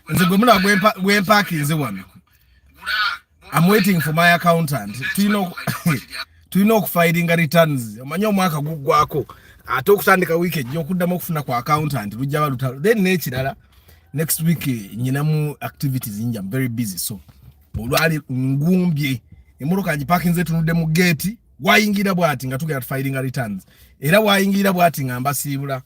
nze gwe muna gwe parking ze wano. I'm waiting for my accountant. Tulina okufilinga returns. Omanyi omwaka guggwako. Ate okutandika week ejja okuddamu okufuna ku accountant lujja balutalo. Then n'ekirala next week nyinamu activities nja. I'm very busy, so olwali ngumbye emmotoka ngipakinze tunudde mu gate wayingira bwati nga tugenda filing returns era wayingira bwati nga mbasiibula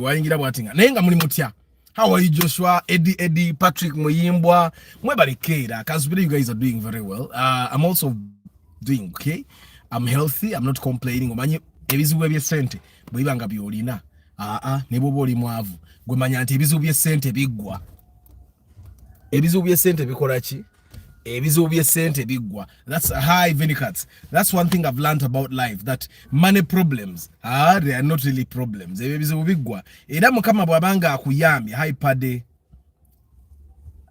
wayingira bwati nga naye nga muli mutya. How are you, Joshua, Eddie, Patrick, Muyimbwa, Mwebarikeera? Cause you guys are doing very well. I'm also doing okay. I'm healthy. I'm not complaining. Omanyi ebizibu eby'essente bwibanga byolina ne bwoba oli mwavu gwe manya nti ebizibu by'essente biggwa. Ebizibu by'essente bikola ki? Ebizibu by'essente biggwa. That's high Vinicuts. That's one thing I've learned about life, that money problems they are not really problems. Ebizibu biggwa. Era mukama bwabanga akuyambye hyperde.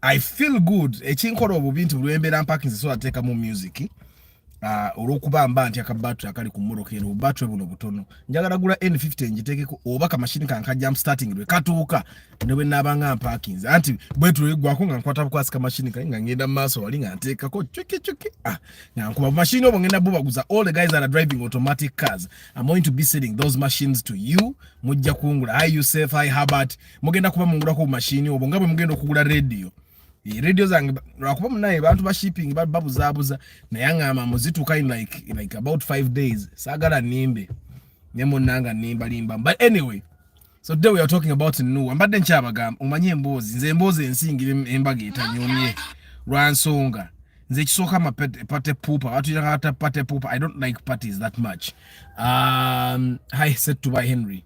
I feel good. Ekinkola obubintu bulwembera mpakinze so ateka mu music. Olwokuba mba nti akabattery akali ku mmoroka eno battery buno butono njagala gula N50 njitekeko oba ka machine kanka jump starting lwe katuuka ne bwe nabanga parkings anti bwetu egwako nga nkwata bukwasika machine kan nga ngenda maaso wali nga nteekako chuki nga nkuba machine obo ngenda bubaguza all the guys that are driving automatic cars. I'm going to be selling those machines to you. Mujja kungula hi Yusef, hi Herbert, mugenda kuba mungula ku machine obo nga bwe mugenda okugula radio. Radio zange lwakuba munaye bantu ba shipping babuzabuza naye ngama muzituka in like about 5 days sagala nimbe nyemo nanga nimba limba. But anyway, so today we are talking about Nuwa. Mbadde nkyabagamba omanye embozi nze embozi ensingire embaga etanyomye lwansonga nze kisoka mapate pupa watu yakata pate pupa. I don't like parties that much. Hi set to by Henry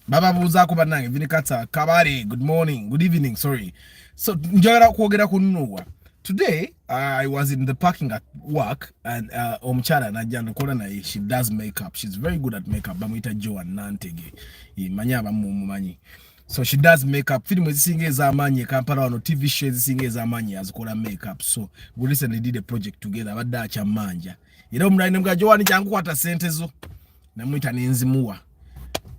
baba buza ko banange Vinikatsa Kabare, good morning, good evening, sorry. So njagala kwogera ku Nuwa. Today I was in the parking at work and omuchala najja nkola naye. She does makeup. She's very good at makeup. Bamwita Joan Nantege. Manyaba mumanyi. So she does makeup. Film ezisinga ez'amanyi Kampala wano, TV shows ezisinga ez'amanyi azikola makeup. So we recently did a project together. Badda akyamanja. Era omulali mga Joan jangu kwata sente zo. Namwita nenzimuwa.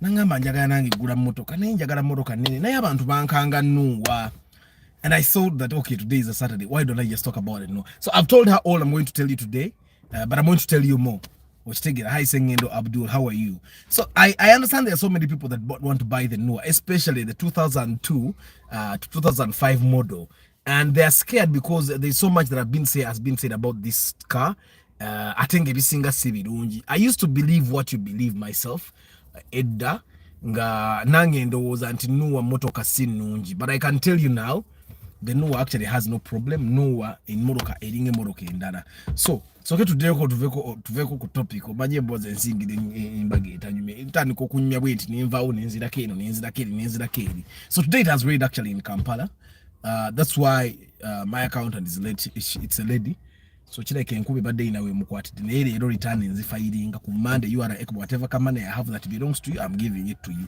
Nangamba njagala nange gula motoka naye njagala motoka nene naye abantu bankanga Nuwa. And I thought that, okay, today is a Saturday. Why don't I just talk about it? No. So I've told her all I'm going to tell you today, but I'm going to tell you more. Hi, Sengendo Abdul, how are you? So I understand there are so many people that want to buy the Nuwa, especially the 2002 to 2005 model. And they're scared because there's so much that has been said about this car. I think I used to believe what you believe myself. Edda nga nange ndowooza anti Nuwa motoka si nungi, but I can tell you now the Nuwa actually has no problem. Nuwa in motoka eringe motoka endala. So today ko tuveko ku topic omanye mboze ensingire embage etanyume ntandika okunyumya bwenti nenvaawo nenzirako eno. So today it has rained actually in Kampala. That's why my accountant is late. It's a lady. So chileke enkubi badde inawe mukwatide naye leero return nzifilinga ku Monday. You are whatever money I have that belongs to you, I'm giving it to you.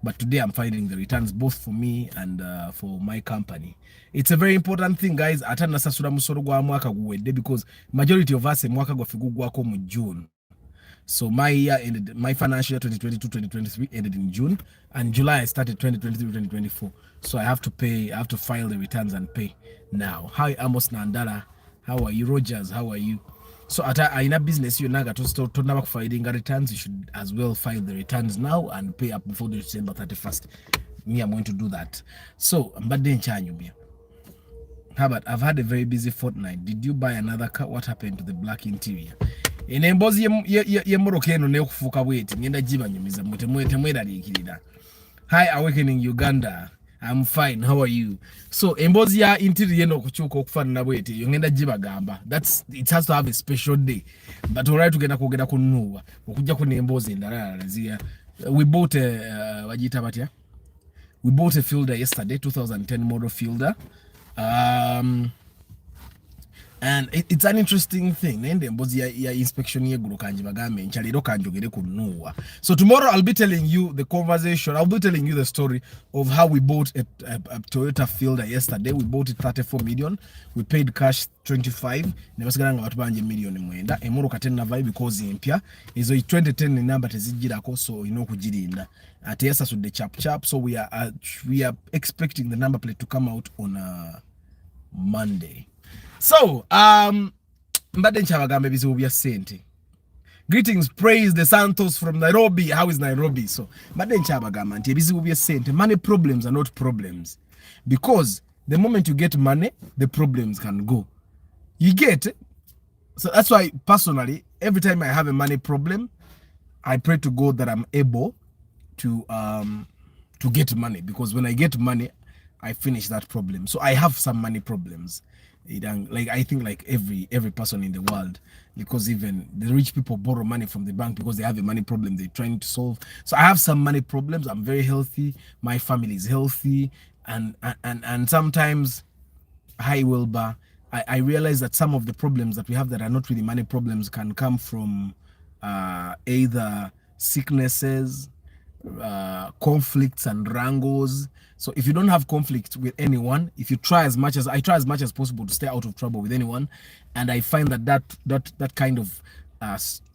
But today I'm filing the returns both for me and for my company. It's a very important thing, guys. Atana sasura musoro gwa mwaka guwedde because majority of us mwaka gwa figugwako mu June. So my year ended, my financial year 2022-2023 ended in June, and July I started 2023-2024. So I have to file the returns and pay now. Hi Amos Nandala. How are you, Rogers? How are you? So in a business, you naga to never filing returns. You should as well file the returns now and pay up before the December 31st. Me, I'm going to do that. So I'm bad in China. Herbert, I've had a very busy fortnight. Did you buy another car? What happened to the black interior? In embozi ye morokeno ne okufuka bweti ngenda jibanyumiza temwedaliikirira. Hi Awakening Uganda. I'm fine. How are you? So embozi ya interior no kuchuka okufanana bweti ngenda jibagamba. It has to have a special day. But alright tugenda kugenda ku Nuwa. Okujja ku embozi ndala lazia. We bought a wajita batya? We bought a Fielder yesterday, 2010 model Fielder. And it's an interesting thing. Nende mbozi ya inspection yeguru kanji bagame nchaliro kanjogere kunuwa. So tomorrow I'll be telling you the conversation. I'll be telling you the story of how we bought a Toyota Fielder yesterday. We bought it 34 million. We paid cash 25. Nebasigana watu banje million mwenda. Emuru katena vibe because impya. Izo 2010 number tezijirako so ino kujirinda. At yes as with the chap. So we are expecting the number plate to come out on Monday. So, mbade nchabagambe bizibu bya sente. Greetings, praise the Santos from Nairobi. How is Nairobi? So, mbade nchabagamba nti bizibu bya sente. Money problems are not problems. Because the moment you get money, the problems can go. You get, so that's why personally, every time I have a money problem, I pray to God that I'm able to get money. Because when I get money, I finish that problem. So I have some money problems. Like I think like every person in the world, because even the rich people borrow money from the bank because they have a money problem they're trying to solve. So I have some money problems. I'm very healthy. My family is healthy, and sometimes hi Wilbur, I realize that some of the problems that we have that are not really money problems can come from either sicknesses, conflicts and wrangles. So if you don't have conflict with anyone, if you try as much as possible to stay out of trouble with anyone, and I find that kind of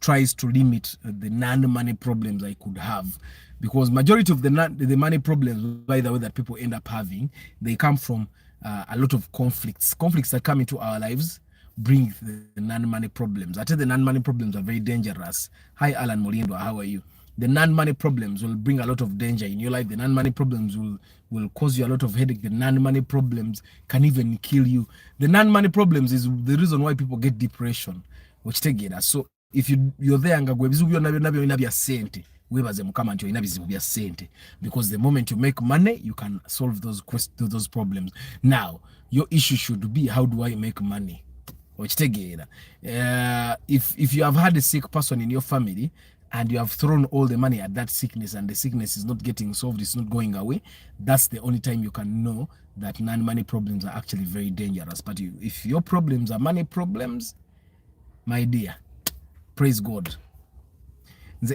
tries to limit the non-money problems I could have, because majority of the money problems, by the way, that people end up having, they come from a lot of conflicts that come into our lives bring the non-money problems. I tell the non-money problems are very dangerous. Hi Alan Molindo, how are you? The non-money problems will bring a lot of danger in your life. The non-money problems will cause you a lot of headache. The non-money problems can even kill you. The non-money problems is the reason why people get depression, which take it. So if you're there because the moment you make money, you can solve those problems. Now, your issue should be, how do I make money? Which take it. If you have had a sick person in your family, and you have thrown all the money at that sickness and the sickness is not getting solved, it's not going away, that's the only time you can know that non-money problems are actually very dangerous. But if your problems are money problems, my dear, praise God.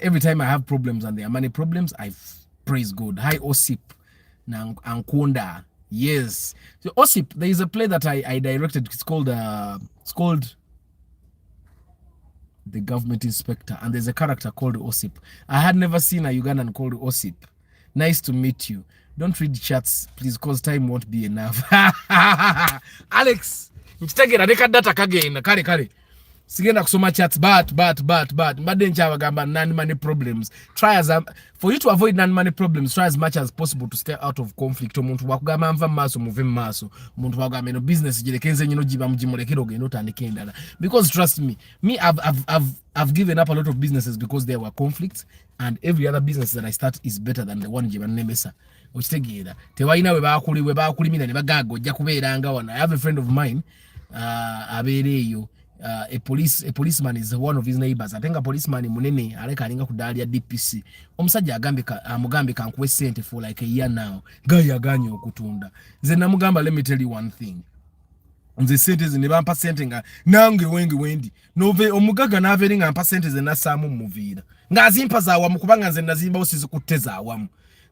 Every time I have problems and they are money problems, I praise God. Hi Osip Ankunda. Yes. So Osip, there is a play that I directed. It's called The Government Inspector, and there's a character called Osip. I had never seen a Ugandan called Osip. Nice to meet you. Don't read chats, please, because time won't be enough. Alex, nchitegera deka data kagenda kale. Sigenda kusoma chats, but mbadde nkyabagamba non-money problems. For you to avoid non-money problems, try as much as possible to stay out of conflict. Omuntu wakugamba nva maaso muve maaso. Omuntu wakugamba no business girekenze nnyo jiba mugimulekera ogenda otandika endala. Because trust me, I've given up a lot of businesses because there were conflicts, and every other business that I start is better than the one gye bannemesa. Okitegeera. Tewalina we baakulimira ne bagaaga ojja kubeeranga wano. I have a friend of mine, abeereeyo. A policeman is one of his neighbors. I think a policeman munene aleka alinga kudalia DPC. Omusajja amugambe kankuwe sente for like a year now. Guy aganye okutunda. Nze namugamba, let me tell you one thing. Nze sente ze ne bampa sente nga nange wendi. Nove omugaga n'abeere nga mpa sente ze nasaamu muviira. Nga azimpa za awamu kubanga nze nazimba osizikutteza awamu.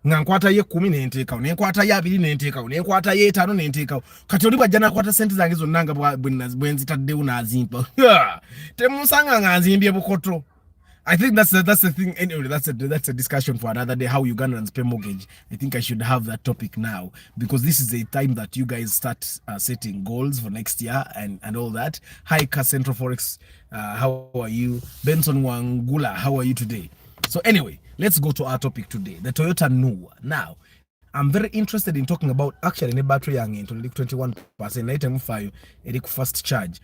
Nga nkwata ye 10 nenteekawo, nenkwata ye 2 nenteekawo, nenkwata ye 5 nenteekawo. Kati oli bwajja nakwata sente zange zonna nga bwe nzitaddewo n'azimpa. Temusanga nga nzimbye bukoto. I think that's the thing. Anyway, that's a discussion for another day, how Ugandans pay mortgage. I think I should have that topic now, because this is a time that you guys start setting goals for next year and all that. Hi, Central Forex. How are you? Benson Wangula, how are you today? So anyway, let's go to our topic today, the Toyota Nua. Now, I'm very interested in talking about actually the battery young into 21% item file, fast charge.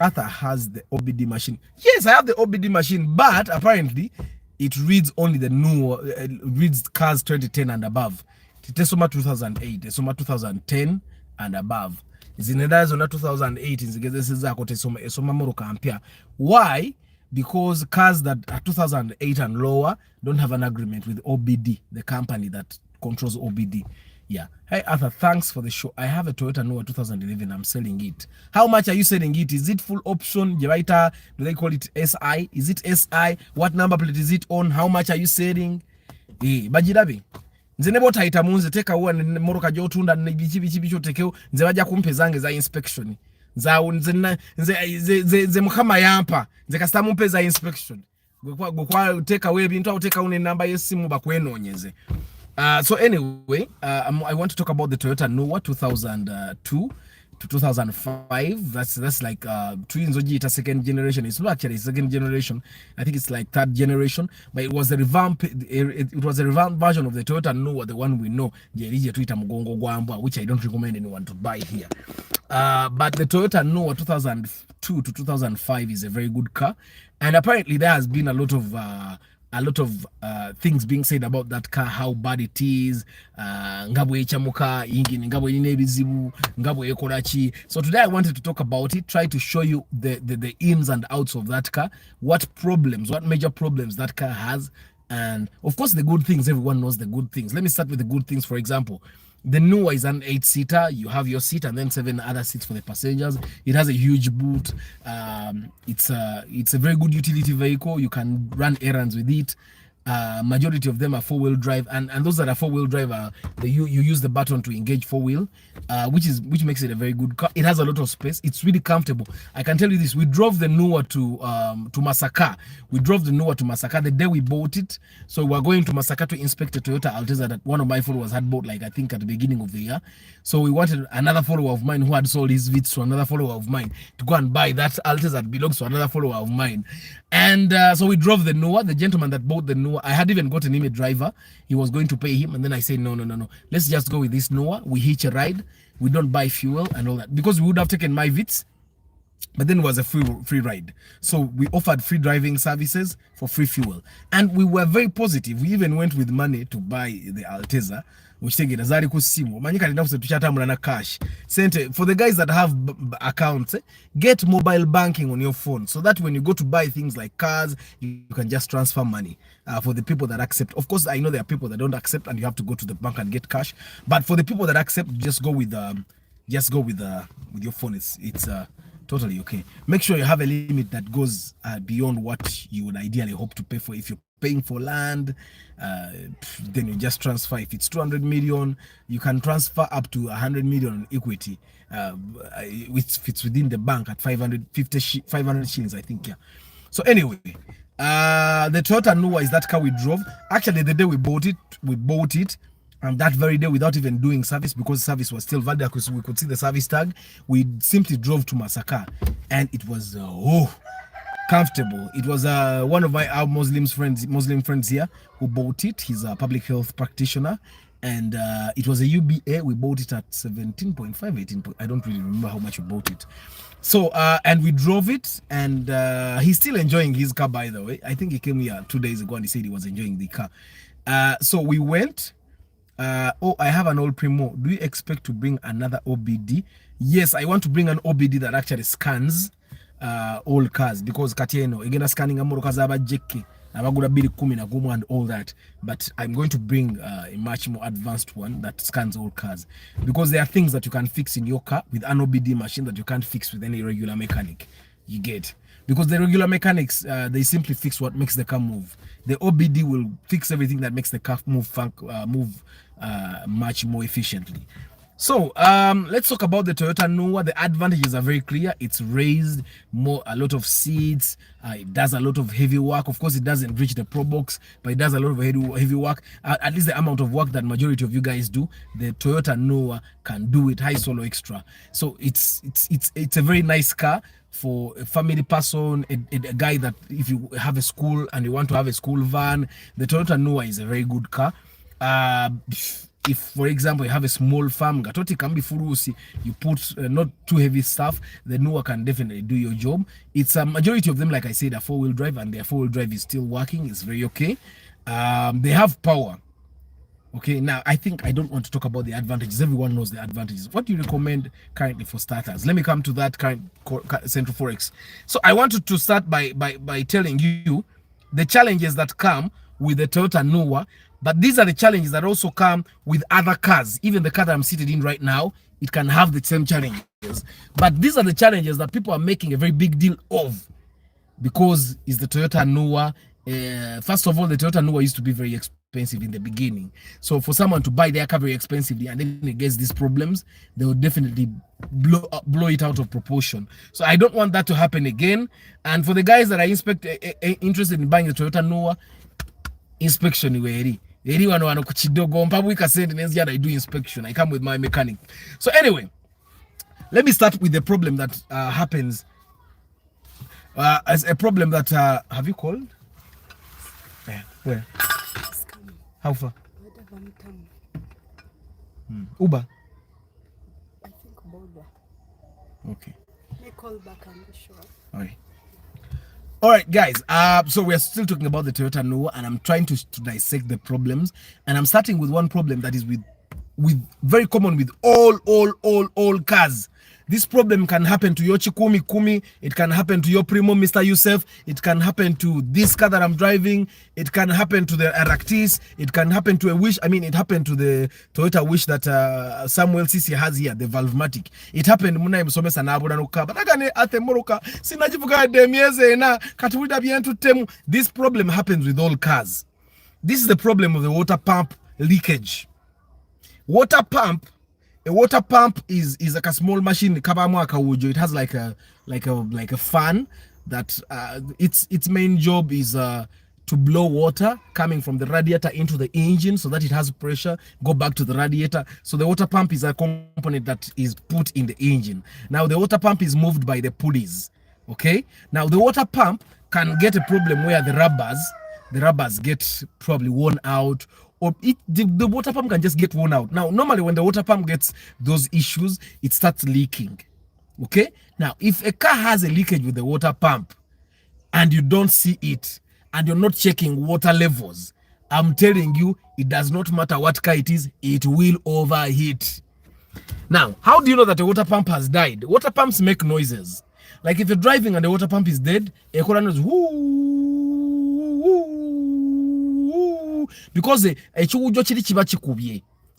Arthur has the OBD machine. Yes, I have the OBD machine, but apparently it reads only the new reads cars 2010 and above. Tesoma 2008, Tesoma 2010 and above. Zinedaz on 2008 in Tesoma Moroka Ampere. Why? Because cars that are 2008 and lower don't have an agreement with OBD, the company that controls OBD. Yeah. Hey Arthur, thanks for the show. I have a Toyota Noah 2011. I'm selling it. How much are you selling it? Is it full option? Do they call it SI? Is it SI? What number plate is it on? How much are you selling? Bajirabi. Nze ne botayita munze teka uwa moroka gyotunda ne biki byotekeo nze bajja kumpe zange za inspection. Nze mukama yampa. Nze kasita mumpe za inspection. Gwe teka we bintu uteka une namba yesimu bakwenoonyeze. So anyway, I want to talk about the Toyota Noah 2002 to 2005. That's like Twinzojita second generation. It's not actually second generation. I think it's like third generation. But it was a revamped. It was a revamped version of the Toyota Noah, the one we know, which I don't recommend anyone to buy here. But the Toyota Noah 2002 to 2005 is a very good car, and apparently there has been a lot of things being said about that car, how bad it is, ngabwe echamuka ingini ngabwe ine bizibu ngabwe ekorachi. So today I wanted to talk about it, try to show you the ins and outs of that car, what major problems that car has, and of course the good things. Everyone knows the good things. Let me start with the good things. For example, the Noah is an 8-seater. You have your seat and then 7 other seats for the passengers. It has a huge boot. It's a very good utility vehicle. You can run errands with it. Majority of them are 4-wheel drive, and those that are 4-wheel drive you use the button to engage 4-wheel, which makes it a very good car. It has a lot of space. It's really comfortable. I can tell you this: we drove the Noah to Masaka. We drove the Noah to Masaka the day we bought it. So we were going to Masaka to inspect a Toyota Alteza that one of my followers had bought, like I think at the beginning of the year. So we wanted another follower of mine who had sold his Vitz to another follower of mine to go and buy that Alteza that belongs to another follower of mine. And so we drove the Noah. The gentleman that bought the Noah, I had even gotten him a driver. He was going to pay him, and then I said, no. Let's just go with this Noah. We hitch a ride. We don't buy fuel and all that, because we would have taken my Vitz, but then it was a free ride. So we offered free driving services for free fuel, and we were very positive. We even went with money to buy the Alteza, which take it as cash. For the guys that have accounts, get mobile banking on your phone, so that when you go to buy things like cars, you can just transfer money. For the people that accept, of course, I know there are people that don't accept, and you have to go to the bank and get cash. But for the people that accept, just go with your phone. It's totally okay. Make sure you have a limit that goes beyond what you would ideally hope to pay for. If you're paying for land, then you just transfer. If it's 200 million, you can transfer up to 100 million equity, which fits within the bank at 500 shillings, I think. Yeah. So anyway, the Toyota Noah is that car we drove. Actually, the day we bought it, and that very day, without even doing service, because service was still valid, because we could see the service tag, we simply drove to Masaka, and it was comfortable. It was one of our Muslim friends here who bought it. He's a public health practitioner, and it was a UBA. We bought it at 17.5, 18. I don't really remember how much we bought it. So and we drove it, and he's still enjoying his car, by the way. I think he came here 2 days ago and he said he was enjoying the car. So we went. Oh, I have an old Primo. Do you expect to bring another OBD? Yes, I want to bring an OBD that actually scans all cars, because Katieno again scanning amoroka zaba jeke abagura 210 and all that. But I'm going to bring a much more advanced one that scans all cars, because there are things that you can fix in your car with an OBD machine that you can't fix with any regular mechanic. You get? Because the regular mechanics, they simply fix what makes the car move. The OBD will fix everything that makes the car move much more efficiently. So let's talk about the Toyota Noah. The advantages are very clear. It's raised, a lot of seats. It does a lot of heavy work. Of course, it doesn't reach the Pro Box, but it does a lot of heavy work. At least the amount of work that majority of you guys do, the Toyota Noah can do it. High solo extra. So it's a very nice car for a family person, a guy that if you have a school and you want to have a school van, the Toyota Noah is a very good car. If, for example, you have a small farm, gatoti can be furusi, you put not too heavy stuff, the Noah can definitely do your job. It's a majority of them, like I said, are 4-wheel drive, and their 4-wheel drive is still working. It's very okay. They have power. Okay, now I think I don't want to talk about the advantages. Everyone knows the advantages. What do you recommend currently for starters? Let me come to that Central Forex. So I wanted to start by telling you the challenges that come with the Toyota Noah But these are the challenges that also come with other cars. Even the car that I'm seated in right now, it can have the same challenges. But these are the challenges that people are making a very big deal of, because it's the Toyota Noah. First of all, the Toyota Noah used to be very expensive in the beginning. So for someone to buy their car very expensively and then it gets these problems, they will definitely blow it out of proportion. So I don't want that to happen again. And for the guys that are interested in buying the Toyota Noah, inspection iweri. Anyone wano kuchidogo mpabu ikasende nezi I do inspection. I come with my mechanic. So anyway, let me start with the problem that happens. As a problem that have you called? Where? How far? Uber. I think border. Okay. May call back, I'm not sure. All right, guys. So we are still talking about the Toyota Noah, and I'm trying to dissect the problems. And I'm starting with one problem that is with very common with all cars. This problem can happen to your Chikumi Kumi. It can happen to your Primo, Mr. Yusuf. It can happen to this car that I'm driving. It can happen to the Aractis. It can happen to a Wish. I mean, it happened to the Toyota Wish that Samuel Sisi has here, the Valvematic. It happened Muna Msomesa na Abura no car. But agane ate moroka. Sinajivuga demieze na katuida bientu temu. This problem happens with all cars. This is the problem of the water pump leakage. Water pump. A water pump is like a small machine. It has like a fan that its main job is to blow water coming from the radiator into the engine so that it has pressure go back to the radiator. So the water pump is a component that is put in the engine. Now the water pump is moved by the pulleys. Okay. Now the water pump can get a problem where the rubbers get probably worn out, or the water pump can just get worn out. Now, normally when the water pump gets those issues, it starts leaking. Okay? Now, if a car has a leakage with the water pump and you don't see it and you're not checking water levels, I'm telling you, it does not matter what car it is, it will overheat. Now, how do you know that the water pump has died? Water pumps make noises. Like if you're driving and the water pump is dead, a car knows because so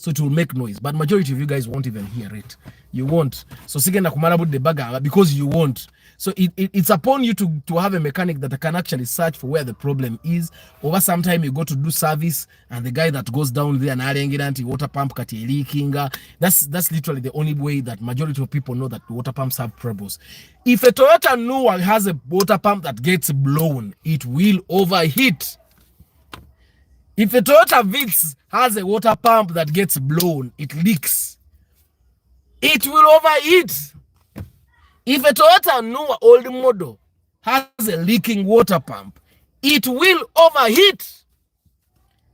it will make noise, but majority of you guys won't even hear it. You won't. So sigenda kumarabu the baga because you won't. So it's upon you to have a mechanic that can actually search for where the problem is. Over some time you go to do service and the guy that goes down there and anti water pump kati leaking. That's literally the only way that majority of people know that water pumps have problems. If a Toyota Noah has a water pump that gets blown, it will overheat. If a Toyota Vitz has a water pump that gets blown, it leaks. It will overheat. If a Toyota Noah old model has a leaking water pump, it will overheat.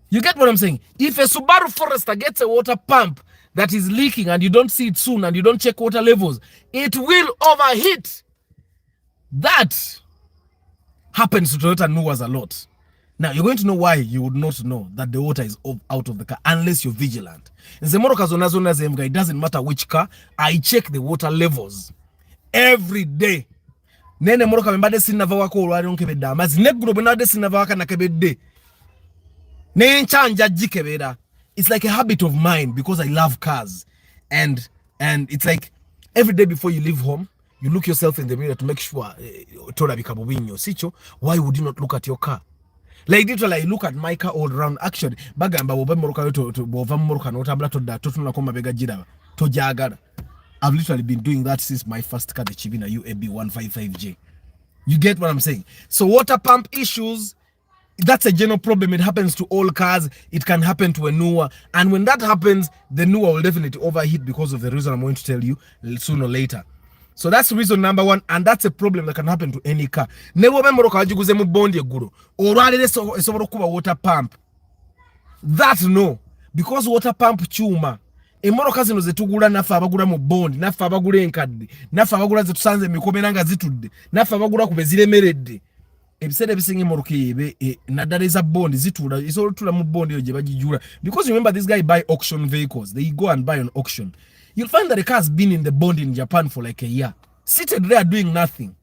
You get what I'm saying? If a Subaru Forester gets a water pump that is leaking and you don't see it soon and you don't check water levels, it will overheat. That happens to Toyota Noahs a lot. Now, you're going to know why you would not know that the water is out of the car unless you're vigilant. It doesn't matter which car, I check the water levels every day. It's like a habit of mine because I love cars. And it's like every day before you leave home, you look yourself in the mirror to make sure why would you not look at your car? Like literally, I look at my car all around. Actually, I've literally been doing that since my first car, the Chivina UAB 155J. You get what I'm saying? So water pump issues, that's a general problem. It happens to all cars. It can happen to a Noah. And when that happens, the Noah will definitely overheat because of the reason I'm going to tell you sooner or later. So that's reason number one, and that's a problem that can happen to any car. Never remember water pump. That no, because water pump chuma. Emoroka zino zetugula nafa abagula mu bondi, nafa abagula enkadde, nafa abagula zetusanze mikome nanga zitudde, nafa abagula kubeziremeredde. Ebisere ebisinga emoroka ebe naddala eza bondi zitula, isolutula mu bondi yo gye bagijula. Because remember this guy buy auction vehicles. They go and buy on auction. You'll find that the car's been in the bond in Japan for like a year. Seated there doing nothing.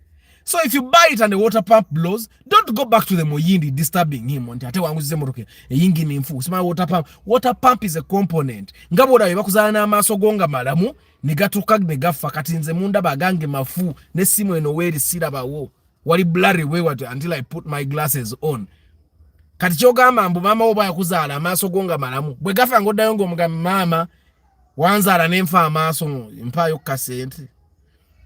So if you buy it and the water pump blows, don't go back to the Moyindi disturbing him. Ate wanguzize motoke eyingi minfu. Sima water pump. Water pump is a component. Ngabo da bakuzana na maso gonga malamu ne gatuka ne gafa kati nze munda bagange mafu ne simu eno weri siraba wo. Wali blurry wayward until I put my glasses on. Kati kyogamba mbu mama oba yakuzaala amaso gonga malamu. Bwe gafa ngoddayo ng'omugamba mama wanzaala nenfa amaso mpayo kasente.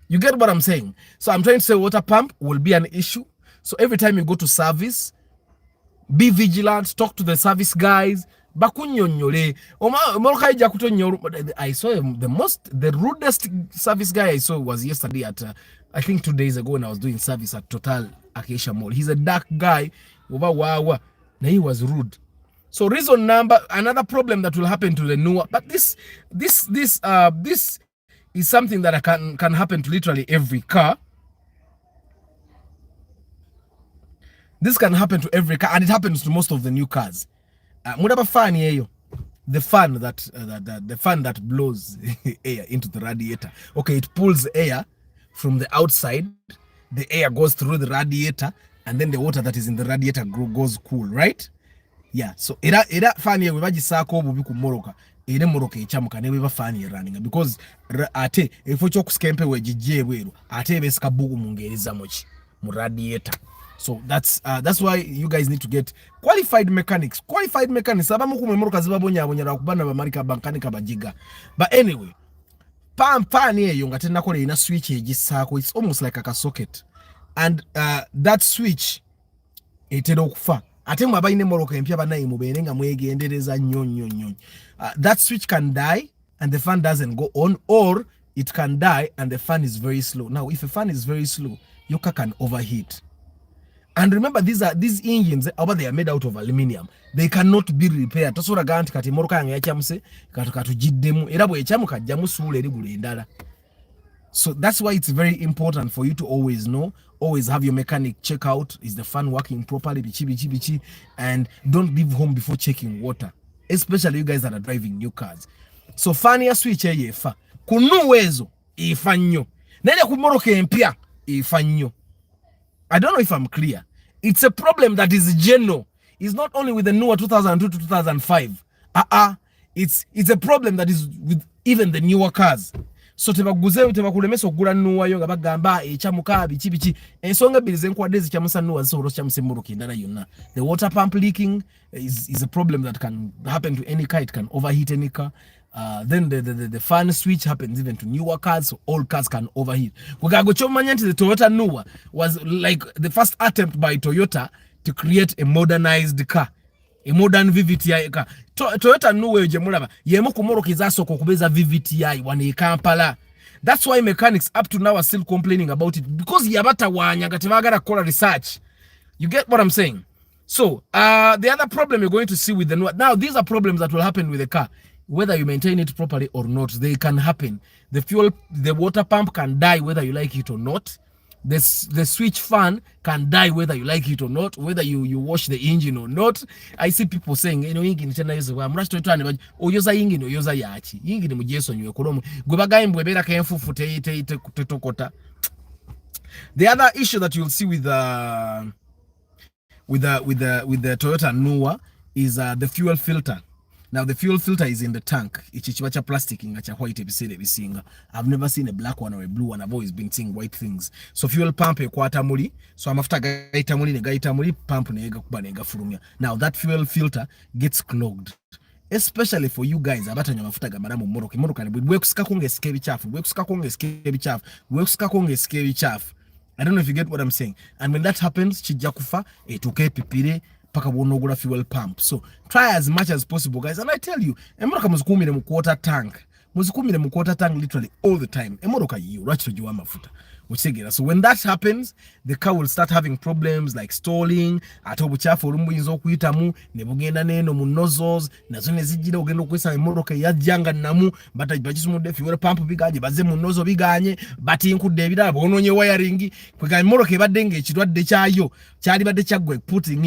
You get what I'm saying? So I'm trying to say water pump will be an issue. So every time you go to service, be vigilant, talk to the service guys. I saw the rudest service guy I saw was yesterday at, I think 2 days ago when I was doing service at Total Acacia Mall. He's a dark guy. He was rude. So reason number, another problem that will happen to the newer, but this is something that can happen to literally every car. This can happen to every car, and it happens to most of the new cars. The fan that blows air into the radiator. Okay, it pulls air from the outside. The air goes through the radiator, and then the water that is in the radiator goes cool, right? Yeah. So era fan here we bagisako bubi ku moroka. Ere moroka echamuka ne weba fan here running because ate efo chok skempe we jije bweru ate besika bugu mungereza mochi mu radiator. So that's why you guys need to get qualified mechanics. Abamu ku moroka zibabonya kubana ba marika bankanika bajiga. But anyway, pan here yonga tena kole ina switch egisako. It's almost like a socket. And that switch etero okufa. Ate mwabaine moroka empya banayi muberenga mwegendereza nnyo. That switch can die and the fan doesn't go on, or it can die and the fan is very slow. Now if a fan is very slow, your car can overheat. And remember, these engines, they are made out of aluminium. They cannot be repaired. Tosora ganti kati moroka yange yachamuse katujiddemu era bwe echamu kajjamu suula eri buli endala. So that's why it's very important for you to always know, always have your mechanic check out, is the fan working properly, bichi, and don't leave home before checking water, especially you guys that are driving new cars. So fan ya switch yefa kunuwezo ifa nnyo nene kumoroka empya ifa nnyo. I don't know if I'm clear. It's a problem that is general. It's not only with the newer 2002 to 2005. It's a problem that is with even the newer cars. So tebakulemesa okugula nuwayo nga bagamba echamuka bichi ensonga bilize nkwadde chamusa nuwa so chamuse moroka endala yonna. The water pump leaking is a problem that can happen to any car. It can overheat any car. Then the fan switch happens even to newer cars, so all cars can overheat. The Toyota Newer was like the first attempt by Toyota to create a modernized car, a modern VVTi car. Toyota Newer jemulaba yemo kumoroka izasoko kubeza VVTi wane Kampala. That's why mechanics up to now are still complaining about it, because yabata wanya gatibagara kola research. You get what I'm saying? So the other problem you're going to see with the Newer, now these are problems that will happen with the car. Whether you maintain it properly or not, they can happen. The water pump can die whether you like it or not. The switch fan can die whether you like it or not, whether you wash the engine or not. I see people saying, engine tena yezo wa mrasto etwane ba oyoza engine oyoza yachi. Engine mujeso nywe kolomu. Gwe bagaye mbwebera kenfufu te tokota. The other issue that you'll see with the Toyota Newer is the fuel filter. Now the fuel filter is in the tank. Ichichibacha plastic ingacha white episode bisinga. I've never seen a black one or a blue one. I've always been seeing white things. So fuel pump ekwata muli. So amafuta gaita muli pump nega kuba nega furumia. Now that fuel filter gets clogged. Especially for you guys abatanya mafuta gamaramu moroka ne bwe kusika konge skebi chafu. I don't know if you get what I'm saying. And when that happens, chijja kufa etuke pipire paka bonogula fuel pump. So try as much as possible, guys. And I tell you, emoroka muzikumire mu quarter tank literally all the time. Emoroka you racho juwa mafuta. So when that happens, the car will start having problems like stalling, atobuchafu olumbu yinza okuyitamu ne bugenda neno mu nozzles nazo ne zijjira ogenda okwesa emoroka yajjanga namu bakisumudde fuel pump biganye baze mu nozzle biganye batinkudde ebirala bononye wiring kwega emoroka ebadde ng'ekirwadde kyayo kyali badde kyaggwe putting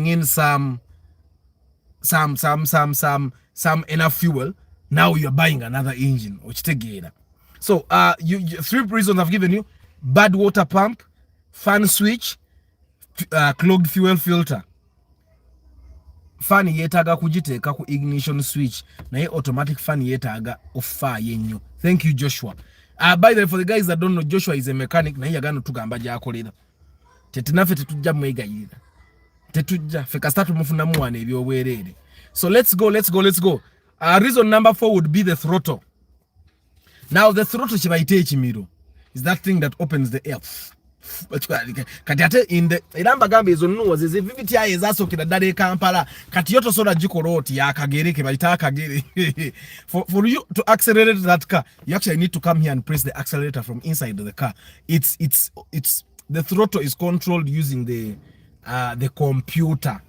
in some enough fuel. Now you're buying another engine okitegeera. So you 3 reasons I've given you. bad water pump, fan switch, clogged fuel filter. Fan yetaga kujiteeka ku ignition switch naye automatic fan yetaga offa yenyo. Thank you Joshua. By the way, for the guys that don't know, Joshua is a mechanic naye yagano tugamba gyakolera. Tetunafe tetujja mwegayira. Tetujja fe kasita tumufuna muwane ebyobwerere. So let's go. Reason number 4 would be the throttle. Now the throttle chibayite ekimiro is that thing that opens the air. Kati ate in the iramba gambe ezo nnuwa ze viviti aye zasokera ddala e Kampala kati yoto sola gikoloti yakagere ke bayita akagere. For you to accelerate that car, you actually need to come here and press the accelerator from inside the car. It's the throttle is controlled using the computer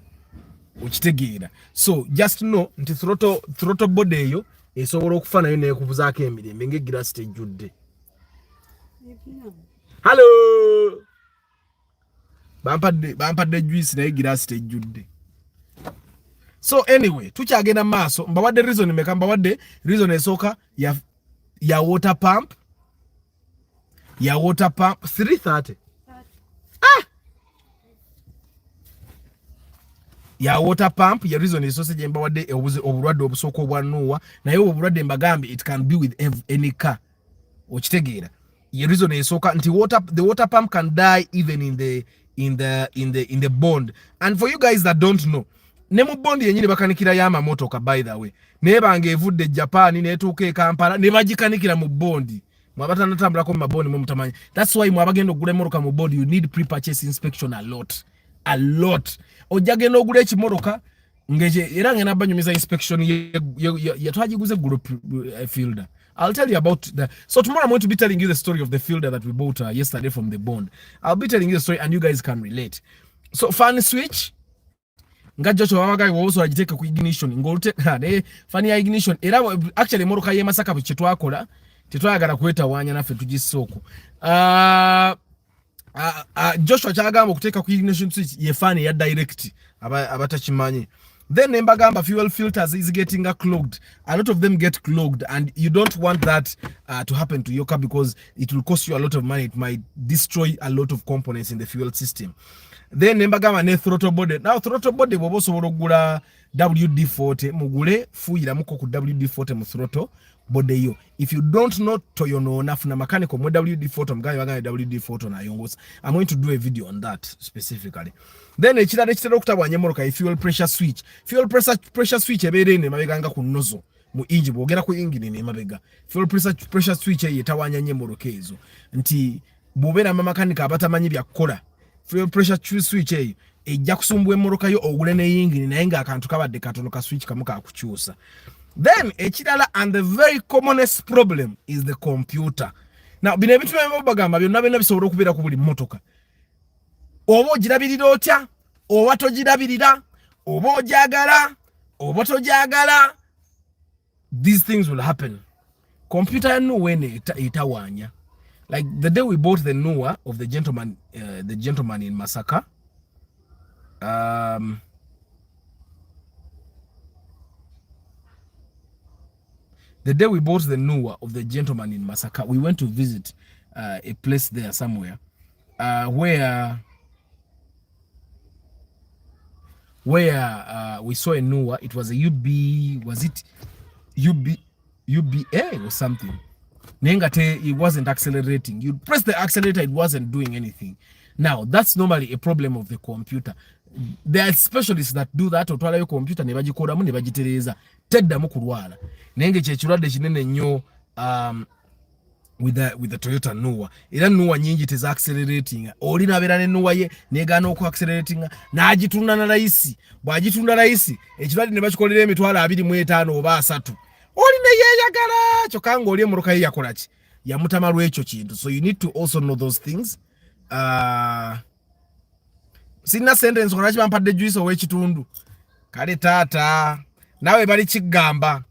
which tegeera. So just know nti throttle body eyo esobola okufana yo nekubuzaako emirembe ng'egira sitejjudde. Hello. Bampadde juice naye glass tejjudde. So anyway, tukyagenda maaso mbawadde reason meka mbawadde reason esooka ya water pump. Ya water pump 330. Ya water pump ya reason esose je mbawadde obulwadde obusooka obwannuwa naye obulwadde mbagambe it can be with any car. Okitegeera. The reason is so the water pump can die even in the bond. And for you guys that don't know, nemu bond yenyini bakanikira yama motoka by the way. Neba ngevudde Japan netuuka e Kampala ne bagikanikira mu bondi. Mwabata natambula ko mabondi mu mutamanyi. That's why mwabagenda ogula emotoka mu bondi you need pre-purchase inspection a lot. Ojagenda ogula ekimotoka ngeje era ngena banyumiza inspection ye twagiguze group fielder. I'll tell you about that. So tomorrow I'm going to be telling you the story of the fielder that we bought yesterday from the bond. I'll be telling you the story and you guys can relate. So fan switch. Ngajocho wamagai woso ajiteka ku ignition. Ngolte fan ya ignition. Era actually moroka ye masaka chetwakola. Tetwagala kueta wanya nafe tujisoko. Joshua chagamba kuteka ku ignition switch ye fan ya direct. Abatachimanyi. Then Embagamba fuel filters is getting clogged. A lot of them get clogged and you don't want that to happen to your car because it will cost you a lot of money. It might destroy a lot of components in the fuel system. Then Embagamba ne throttle body. Now throttle body boboso borogula WD-40 mugule fuira muko ku WD-40 mu throttle body yo. If you don't know Toyono nafuna mechanical mo WD-40 mgayo bagana WD-40 na yongosa. I'm going to do a video on that specifically. Then ekirala okutabwanya moroka fuel pressure switch. Fuel pressure switch ebere ne mabeganga ku nozo mu engine bogera ku engine ne mabega. Fuel pressure switch yetawanya nye moroka ezo. Nti bubera mamakanика abatamanyi byakola. Fuel pressure switch ejja kusumbwa moroka yo ogule ne engine naye nga akantu kabadde katono ka switch kamuka akukyusa. Then ekirala and the very commonest problem is the computer. Now bino ebitu bagamba byonna byonna bisobola okubeera ku buli motoka. Oba ogirabirira otya, oba togirabirira, oba ojagala, oba tojagala, these things will happen. Computer ya Nuwa itawanya. Like the day we bought the Nuwa of the gentleman in Masaka, the day we bought the Nuwa of the gentleman in Masaka, we went to visit a place there somewhere where we saw a Nuwa. It was a UBA or something. Nengate, it wasn't accelerating. You press the accelerator, it wasn't doing anything. Now, that's normally a problem of the computer. There are specialists that do that. Otwala yo computer ne bagikola mu ne bagitereza tedda mu kulwala. Nenge kyekirwadde kinene nnyo with the Toyota Nuwa. Era Nuwa nyingi teza accelerating. Oli nabeera ne Nuwa ye negana oku accelerating n'agitunda na layisi. Bw'agitunda layisi ekirwadde ne bakikolera emitwalo 25 oba 3. Oli ne yeyagala kyokka ng'oli emmotoka ye yakola ki? Yamutama lw'ekyo kintu. So you need to also know those things. Sina sentence konachi bampadde juice ow'ekitundu. Kale taata. Nawe bali kigamba.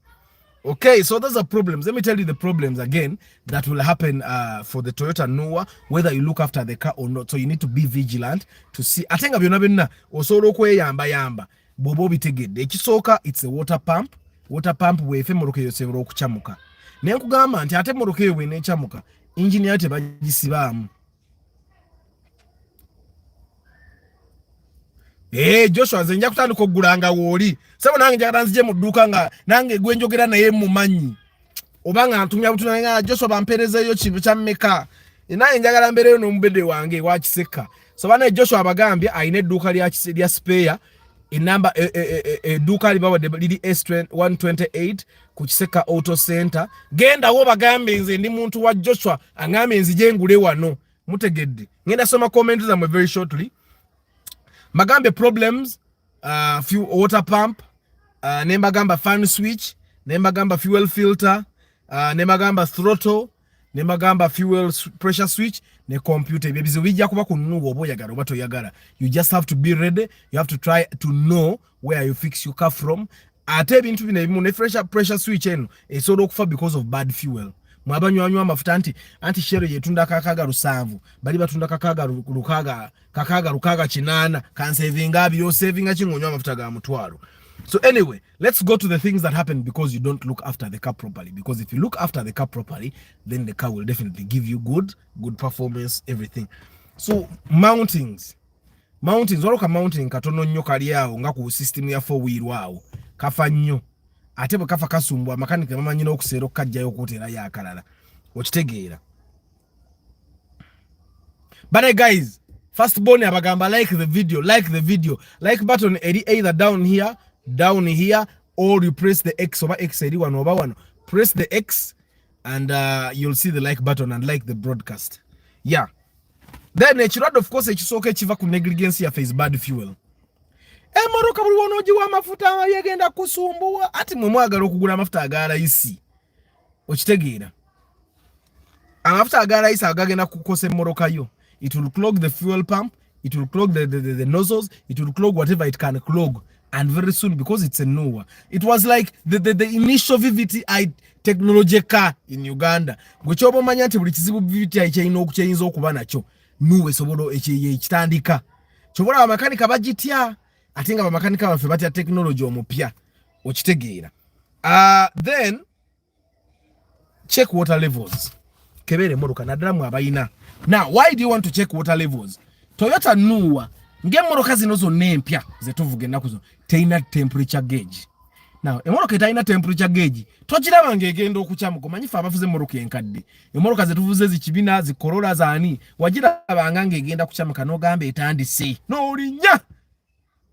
Okay, so those are problems. Let me tell you the problems again that will happen for the Toyota Nuwa, whether you look after the car or not. So you need to be vigilant to see. Atenga byonna byonna osobola okweyamba bw'oba obitegedde. Ekisooka, it's a water pump. Water pump weefe emmoloka eyo esobola okukyamuka. Naye nkugamba nti ate emmoloka eyo bw'eneekyamuka, engine yayo tebagisibaamu. Joshua nze nja kutandika okugulanga wooli sebo nange njagala nzije mu dduuka nga nange gwenjogera naye mumanyi obanga ntumya butunanga Joshua bamperezeeyo kintu kya mmeka naye njagala mbeereyo n'omubedde wange wakiseka so bana Joshua abagambye ayina edduuka lya spare enamba edduuka libawadde liri S128 ku Kiseka Auto Center genda wo bagambe nze ndi muntu wa Joshua angambe nzije ngule wano mutegedde ngenda soma comments zamwe very shortly magambe problems few water pump nembagamba fan switch nembagamba fuel filter nembagamba throttle nembagamba fuel pressure switch ne computer ebizibu bijja kuba ku nnuwo oboyagala oba toyagala you just have to be ready you have to try to know where you fix your car from ate ebintu bino ebimu ne pressure switch eno esobola okufa because of bad fuel mwabanywa amafuta anti shero yetunda kakaga rusanvu bali batunda kakaga rukaga kinana kan saving abi yo saving chingonywa amafuta ga mutwalo. So anyway, let's go to the things that happen because you don't look after the car properly. Because if you look after the car properly, then the car will definitely give you good performance, everything. So mountings waloka mounting katono nnyo kali awo nga ku system ya 4-wheel wawo kafa nnyo ate bwe kafa kasumbwa makanika bamanyi n'okuseera okukajjayo okutera yakalala okitegeera. But guys, first born abagamba like the video button either down here or you press the X over X eri wano oba wano press the X and you'll see the like button and like the broadcast. Yeah, then ekirwadde of course ekisooka ekiva ku negligence ya face bad fuel emoroka buli wono ogiwa amafuta yegenda kusumbuwa ati mwe mwagala okugula amafuta agalayisi okitegeera amafuta agalayisi agagenda kukosa emoroka yo. It will clog the fuel pump, it will clog the nozzles, it will clog whatever it can clog. And very soon, because it's a newer, it was like the initial VVTi technology car in Uganda. Which obo manyante buli kizibu VVTi kyayina okukyayinza okuba nakyo nuwe sobolo ekitandika. Chobola abamakanika bagitya ate nga abamakanika baffe batya technology omupya okitegeera. Then check water levels. Kebere moroka naddala mu abayina. Now, why do you want to check water levels? Toyota nuwa ng'emmoroka zino zonna empya zetuvuga ennaku zo teyina temperature gauge. Now, emmoroka etayina temperature gauge togiraba ng'egenda okukyamuka. Omanyi ffe abavuze emmoroka enkadde emmoroka zetuvuze zikibina zikorola zaani wagirabanga ng'egenda kukyamuka n'ogamba etandise n'olinnya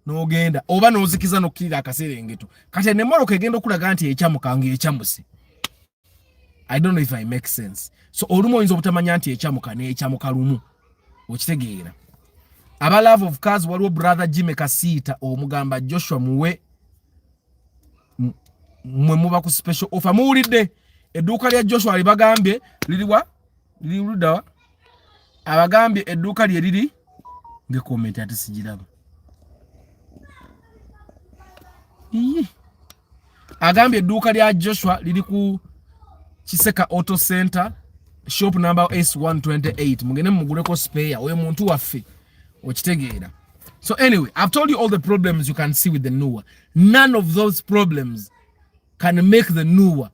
n'ogenda oba n'ozikiza n'okkirira akaserengeto kati emmoroka egenda okulaga nti ekyamuka ng'ekyamuse. I don't know if I make sense. So olumu oyinza obutamanya nti ekyamuka n'ekyamuka lumu okitegeera. Aba love of cars waliwo brother Jimmy Kasiita omugamba Joshua muwe mwe muba ku special offer muwulidde edduuka lya Joshua libagambye liriwa abagambye edduuka lye liri nge comment ate sigiraba agambye edduuka lya Joshua liri ku Kiseka Auto Center shop number S128 mugene muguleko spare oyo muntu waffe okitegeera. So anyway, I've told you all the problems you can see with the newer. None of those problems can make the newer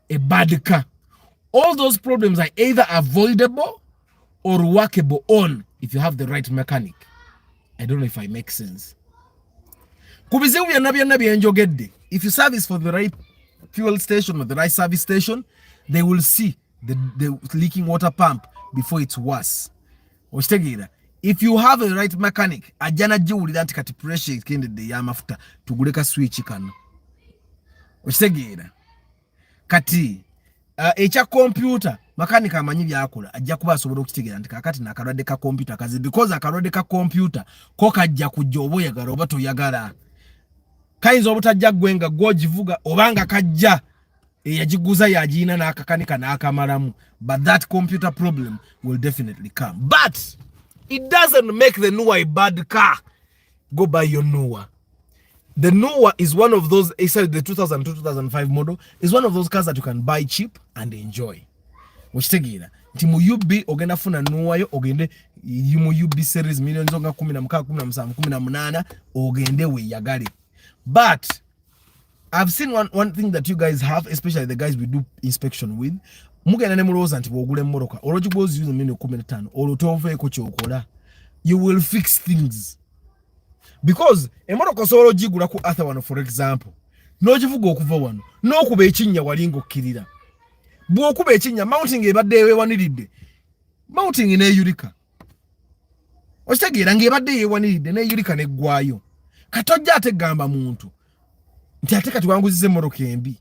a bad car. All those problems are either avoidable or workable on if you have the right mechanic. I don't know if I make sense. Kubizibu byonna byenjogedde, if you service for the right fuel station or the right service station, they will see the leaking water pump before it's worse. Okitegeera. If you have a right mechanic, ajana jiwulira nti kati pressure ikendedde y'amafuta tuguleka switch kano. Okitegeera. Kati echa computer mechanic amanyi byakola ajja kuba asobola okitegeera nti kakati nakalwadde ka computer kazi because akalwadde ka computer ko kajja kujja oboyagala oba toyagala. Kayinza obutajja gwenga gwogivuga obanga kajja yajiguza yajina n'akakanika n'akamalamu, but that computer problem will definitely come. But it doesn't make the newer a bad car. Go buy your newer. The newer is one of those, the 2002-2005 model, is one of those cars that you can buy cheap and enjoy. Okitegeera nti mu UB ogenda funa newer yo ogende mu UB series millions nga 16 17 18 ogende weyagale. But I've seen one thing that you guys have, especially the guys we do inspection with. Mugenda ne muloza nti bwogule mmoroka ologibwozi yuzo mmene 15 olotoveeko kyokola. You will fix things. because emotoka solo jigula ku other one for example no kivuga okuva wano no kuba ekinnya walingo kirira bwo kuba ekinnya mounting ebadde ewaniridde mounting ne yulika ositegeera ngebadde ewaniridde ne yulika ne gwayo katojja ategamba muntu nti ate kati wanguzize emotoka embi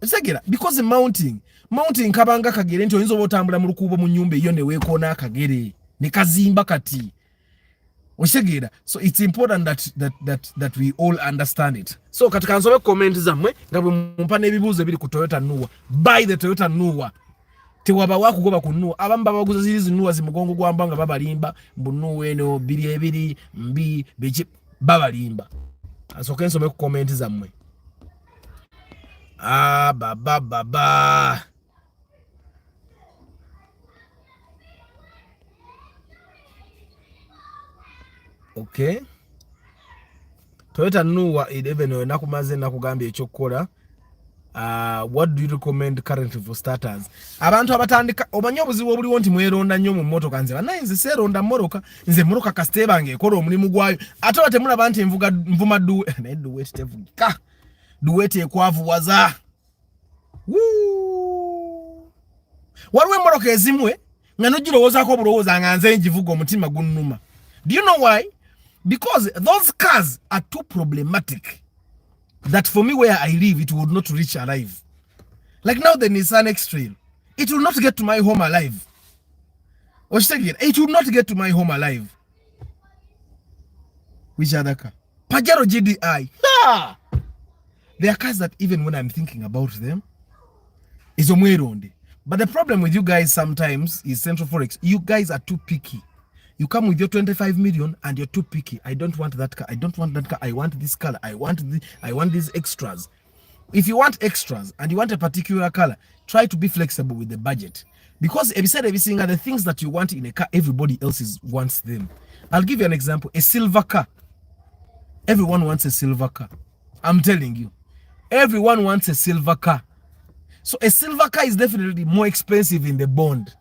ositegeera because mounting kabanga kagere nti oyinza obotambula mu lukuubo mu nyumba eyo ne weekona akagere ne kazimba kati ositegeera. So it's important that we all understand it. So katika nsobe comment zammwe nga bwe mumpa n'ebibuuzo ebiri ku Toyota Nuwa. Buy the Toyota Nuwa. Tewaba wakugoba ku Nuwa. Abamu babaguza zirizi Nuwa zimugongo gwamba nga babalimba mbu Nuwa eno biri mbi biki babalimba. Asoke nsobe ku comment zammwe. Baba. Okay. Toyota Nuwa 11 nakumaze nakugambye ekyokukola. What do you recommend currently for starters? Abantu abatandika omanyi obuzibu obuliwo nti mweronda nnyo mu mmotoka nze banaye nze seeronda mmoroka nze mmoroka kasite bange ekola omulimu gwayo ate batemulaba nti nvuma naye duweti tevugika duweti ekwavuwaza. Waliwo emmoroka ezimwe nga nogirowoozaako obulowooza nga nze ngivuga omutima gunnuma. Do you know why? Because those cars are too problematic that for me where I live, it would not reach alive. Like now the Nissan X-Trail, it will not get to my home alive. It will not get to my home alive. Which other car? Pajero GDI. Ha! There are cars that even when I'm thinking about them, is omweronde. But the problem with you guys sometimes is Central Forex. You guys are too picky. You come with your 25 million and you're too picky. I don't want that car. I don't want that car. I want this color. I want these extras. If you want extras and you want a particular color, try to be flexible with the budget. Because everything are the things that you want in a car, everybody else wants them. I'll give you an example. A silver car. Everyone wants a silver car. I'm telling you. Everyone wants a silver car. So a silver car is definitely more expensive in the bond.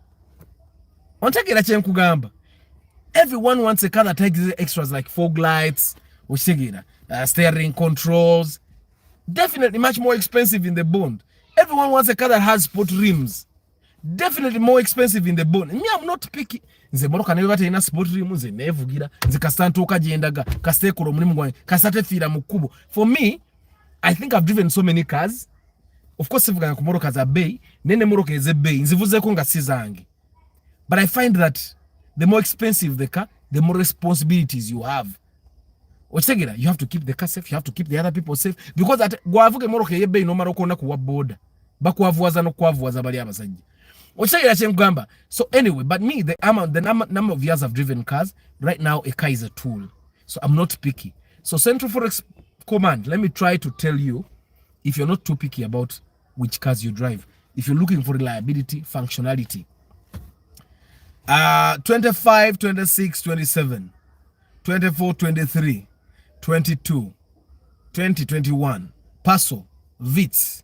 Everyone wants a car that takes extras like fog lights, steering controls. Definitely much more expensive in the bond. Everyone wants a car that has sport rims. Definitely more expensive in the bond. Me, I'm not picky. Nze moroka nayo bata ina sport rims nze nevugira. Nze kasita ntoka jendaga, kasita ekolo mulimu gwange, kasita fira mukubo. For me, I think I've driven so many cars. Of course, sivuganya ku moroka za bay, nene moroka eze bay, nzivuzeko nga sizange. But I find that the more expensive the car, the more responsibilities you have. You have to keep the car safe, you have to keep the other people safe. Because at gwavuke moroka yebe no maroko na kuwa boda. Bakwavuwaza no kwavuwaza bali abasajja. So anyway, but me, the number of years I've driven cars, right now a car is a tool. So I'm not picky. So Central Forex Command, let me try to tell you, if you're not too picky about which cars you drive, if you're looking for reliability, functionality, 25, 26, 27, 24, 23, 22, 20, 21, Paso, Vitz,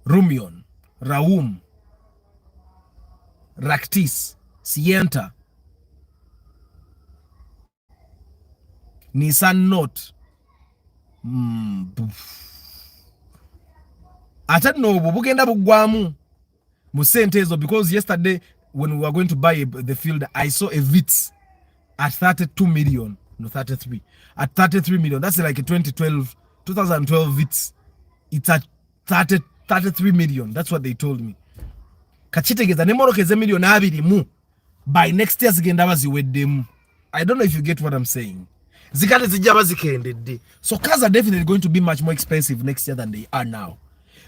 Rumion, Raum, Raktis, Sienta, Nissan Note, I don't know, bugenda bugwamu musentezo, because yesterday when we were going to buy the field, I saw a Vitz at 32 million, no 33, at 33 million. That's like a 2012 Vitz. It's at 33 million. That's what they told me. Kachitegeza nemoro keze million abiri mu. By next year zigenda baziweddemu. I don't know if you get what I'm saying. Zikate zijaba zikendedde. So cars are definitely going to be much more expensive next year than they are now.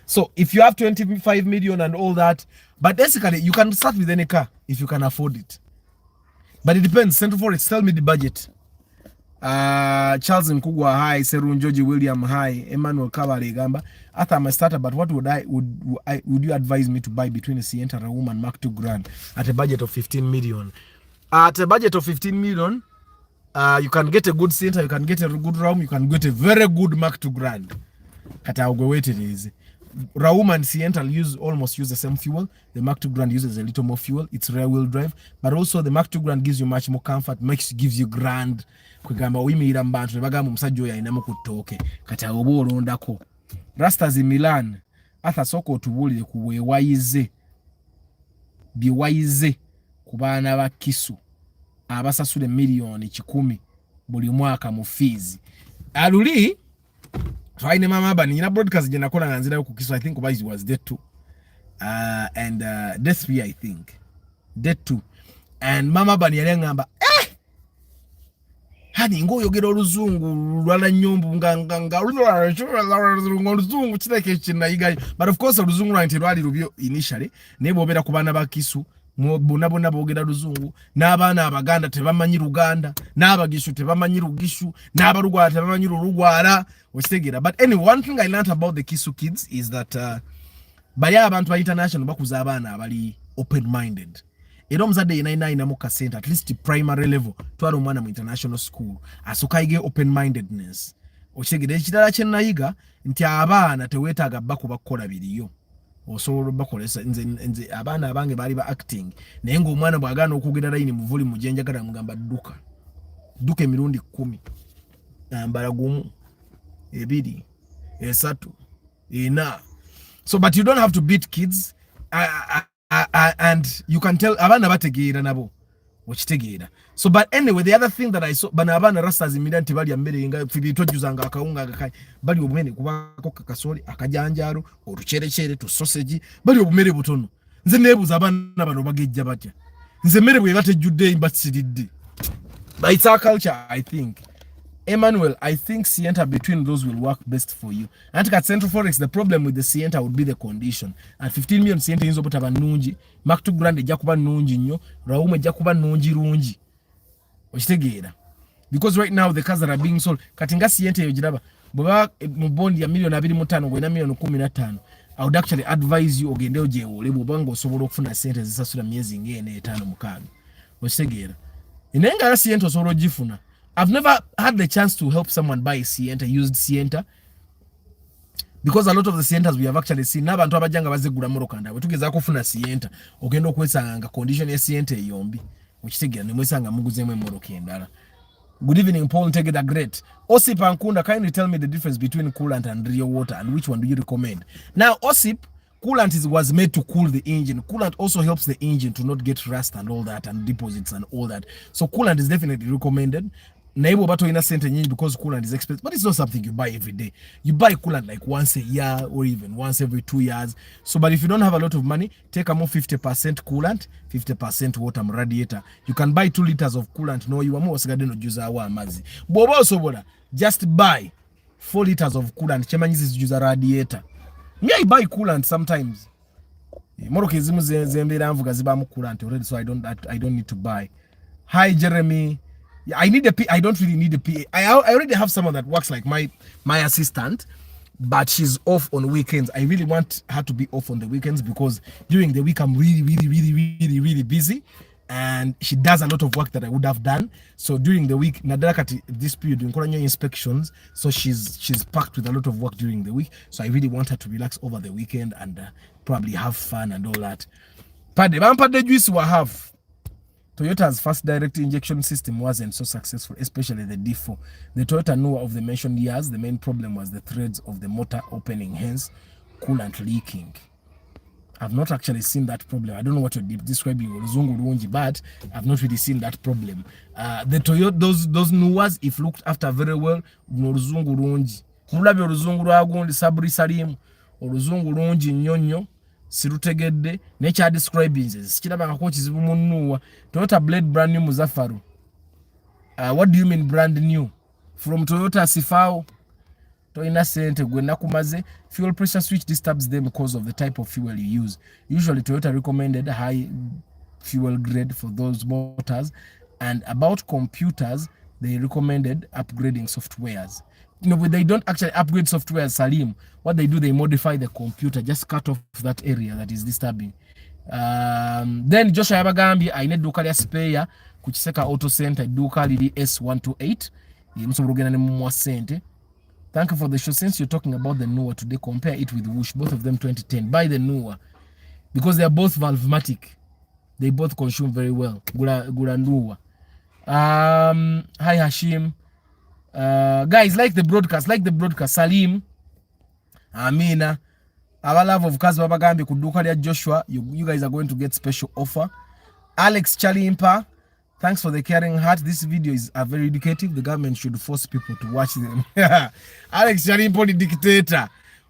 So if you have 25 million and all that, but basically you can start with any car if you can afford it. But it depends. Central Forex, tell me the budget. Charles Nkugwa, hi. Serun George William, hi. Emmanuel Kabale Gamba. After I'm a starter, but what would you advise me to buy between a Sienta, Raum and Mark II Grand at a budget of 15 million? At a budget of 15 million, you can get a good Sienta, you can get a good Raum, you can get a very good Mark II Grand. Kata ugwewete hizi. Rauma and Sienta almost use the same fuel. The Mark II Grand uses a little more fuel. It's rear wheel drive, but also the Mark II Grand gives you much more comfort, gives you grand. Kwegamba oyimira mbantu ne bagamba omusajja oyo ayinamu ku ttooke kati oba olondako. Rastas in Milan Arthur soko otubuulire ku byewayize ku baana ba Kisu abasasula miliyoni 100 buli mwaka mu fees. Aluli Fine Mama Bani, you know, broadcast Janakola and Zira Kukiso, I think Obaji was dead too. And death 3, I think. Dead too. And Mama Bani Yangamba, Hani ngo yogera oluzungu lwala nyombu nganga oluzungu kitake kina yigali. But of course oluzungu lwanti lwali lubyo initially nebo bera kubana bakisu bonna boogera luzungu n'abaana abaganda tebamanyi luganda n'abagishu tebamanyi lugishu n'abalugwala tebamanyi lugwala okitegera. But anyway, one thing I learned about the Kisu kids is that bali abantu ba international bakuza abaana abali open minded. Era omuzadde yena mu kasente at least primary level twala omwana mu international school asoka yige open mindedness. Okitegera ekirala kye nayiga nti abaana teweetaaga bakuba kukola biriyo. Osobola bakolesa nze abaana abange bali ba acting naye nga omwana bw'agaana okugenda line mu vuli mu gyenjagala mugamba dduka emirundi 10 ambala gumu 2 3 4. So but you don't have to beat kids and you can tell abaana bategeera nabo okitegeera. So but anyway, the other thing that I saw banabana rastas immediately bali ambere nga fibitojuzanga akawunga agakai bali obumene kubako kakasoli akajanjaro oruchere to sausage bali obumere butono. Nze nebuza abana bano bagejja batya nze mere bwe batejjudde imbatsidde. But it's our culture, I think. Emmanuel, I think Sienta between those will work best for you. And at Central Forex, the problem with the Sienta would be the condition. At 15 million Sienta inzo butaba nungi, Mark II Grand jakuba nungi nyo, Raume jakuba nungi rungi. Okitegera. Because right now the cars that are being sold, katinga Sienta yojiraba, bwa mubondi ya $2.5 gwena $15. I would actually advise you ogende oje ole bwanga osobola okufuna sente zisasula myezi ngene 5-6. Okitegera. Inenga Sienta osobola ogifuna. I've never had the chance to help someone buy Sienta, used Sienta, because a lot of the Sientas we have actually seen n'abantu abajanga bazigura mu Uganda bwetugeza kufuna Sienta ogenda okwesanga condition ya Sienta eyombi okitegera ne mwesanga muguzemu emmotoka endala. Good evening Paul Tegeda Great. Osip Ankunda, kindly tell me the difference between coolant and real water and which one do you recommend? Now Osip, coolant was made to cool the engine. Coolant also helps the engine to not get rust and all that and deposits and all that. So coolant is definitely recommended. Naibo bato ina sente nyingi because coolant is expensive, but it's not something you buy every day. You buy coolant like once a year or even once every 2 years. So but if you don't have a lot of money, take a more 50% coolant, 50% water radiator. You can buy 2 liters of coolant. No, you are more sigade no juza wa amazi. Bobo sobola, just buy 4 liters of coolant. Chemanyizi juza radiator. Me I buy coolant sometimes. Moro kezimu zembera mvuga zibamu coolant already, so I don't need to buy. Hi Jeremy. I don't really need a PA. I already have someone that works like my assistant, but she's off on weekends. I really want her to be off on the weekends because during the week I'm really busy, and she does a lot of work that I would have done. So during the week, Nadarakati this period in inspections, so she's packed with a lot of work during the week. So I really want her to relax over the weekend and probably have fun and all that. Pade juice will have. Toyota's first direct injection system wasn't so successful, especially the D4. The Toyota Noah of the mentioned years, the main problem was the threads of the motor opening, hence coolant leaking. I've not actually seen that problem. I don't know what you're describing, but I've not really seen that problem. The Toyota, those Noahs, if looked after very well, sirutegedde nature describing sikiraba ngako kizibu munnuwa Toyota Blade brand new Muzafaru. What do you mean brand new? From Toyota Sifao toina sente gwe nakumaze. Fuel pressure switch disturbs them because of the type of fuel you use. Usually Toyota recommended high fuel grade for those motors, and about computers they recommended upgrading softwares. You know, they don't actually upgrade software, Salim. What they do, they modify the computer, just cut off that area that is disturbing. Then Joshua Yabagambi, I need duka ya spare kuchiseka auto center duka lili S128. Mso mrugena ni mwa sente. Thank you for the show. Since you're talking about the Noah today, compare it with Whoosh. Both of them 2010. Buy the Noah because they are both valvematic. They both consume very well. Gura Noah. Hi Hashim. Guys, like the broadcast. Salim, Amina, our love of Kaz Babagambi Kuduka Joshua. You guys are going to get special offer. Alex Chalimpa, thanks for the caring heart. This video is very educative. The government should force people to watch them. Alex Chalimpa, the dictator.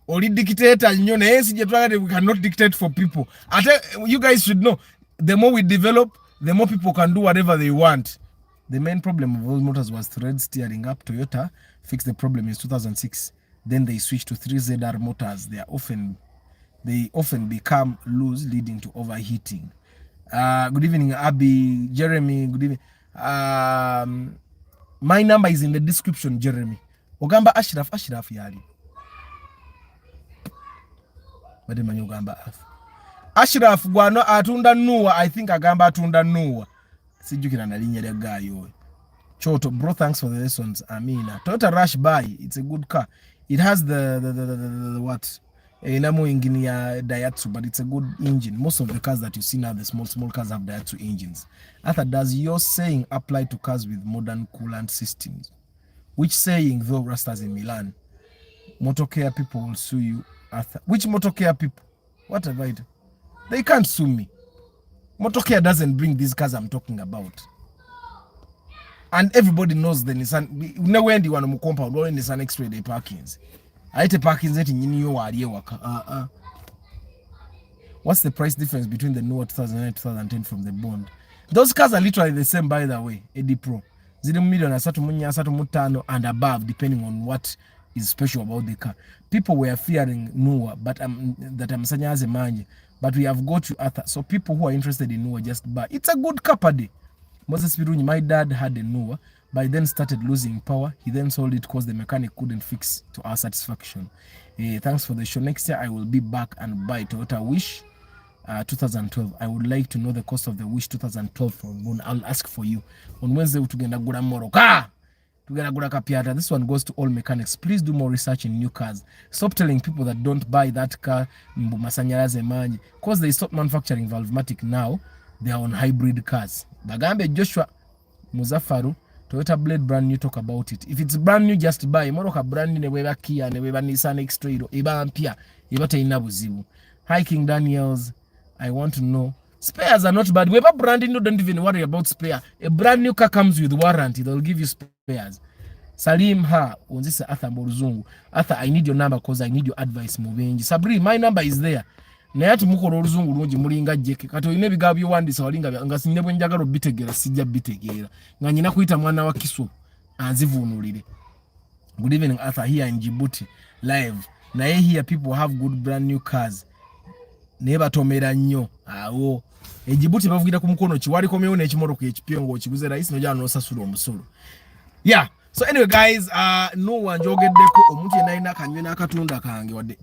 Only dictator, we cannot dictate for people. You guys should know, the more we develop, the more people can do whatever they want. The main problem of all motors was thread steering up. Toyota fixed the problem in 2006. Then they switched to 3ZR motors. They often become loose, leading to overheating. Good evening, Abby, Jeremy. Good evening. My number is in the description, Jeremy. Ogamba Ashraf yali. Bademanyi ogamba Ashraf gwano atunda Noah. I think agamba atunda Noah. Sijukira na linya lya gayo. Choto, bro, thanks for the lessons. Amina. Toyota Rush buy. It's a good car. It has the what? Inamo engine ya Daihatsu, but it's a good engine. Most of the cars that you see now, the small cars have Daihatsu engines. Arthur, does your saying apply to cars with modern coolant systems? Which saying, though, Rastas in Milan? Motorcare people will sue you, Arthur. Which motorcare people? What have I done? They can't sue me. Motorcare doesn't bring these cars I'm talking about. And everybody knows the Nissan. Nowhere do you want to compound or Nissan X-ray the parkings. I hate parkings that in your waka. What's the price difference between the Noah 2009 2010 from the Bond? Those cars are literally the same, by the way. Eddie Pro 0 million and above, depending on what is special about the car. People were fearing Noah, but that I'm saying as a man. But we have got to Arthur. So people who are interested in Noah just buy. It's a good car per day. Moses Piruni, my dad had a Noah, but then started losing power. He then sold it because the mechanic couldn't fix to our satisfaction. Thanks for the show. Next year I will be back and buy Toyota Wish 2012. I would like to know the cost of the Wish 2012 from Gun. I'll ask for you. On Wednesday, tugenda gura moroka. Tugenda gura kapiata. This one goes to all mechanics. Please do more research in new cars. Stop telling people that don't buy that car because they stop manufacturing Valvematic now. They are on hybrid cars. Bagambe Joshua Muzafaru, Toyota Blade brand new, talk about it. If it's brand new, just buy. Moroka brand new, neweba Kia, neweba Nissan X-Trail, iba ampia, ibate inabuzibu. Hi King Daniels, I want to know. Spares are not bad. Weba brand new, don't even worry about spare. A brand new car comes with warranty. They'll give you spares. Salim unzisa Arthur Moruzungu. Arthur, I need your number because I need your advice. Mubenji. Sabri, my number is there. Naye tumukolo oluzungu lungi mulinga jeke kati olina ebigambo by'owandiisa walinga nga sinne bwe njagala obitegeera sijja bitegeera nga nyina kuyita mwana wa Kisu anzivuunulire. Good evening Arthur, here in Djibouti live. Naye here people have good brand new cars naye batomera nnyo awo Djibouti bavugira ku mukono ki wali komyewo n'ekimoroka ekipyongo okiguze rais nojja n'osasula omusolo. Yeah, so anyway guys, Noah njogeddeko omuntu yenna alina akanywe n'akatunda kange wadde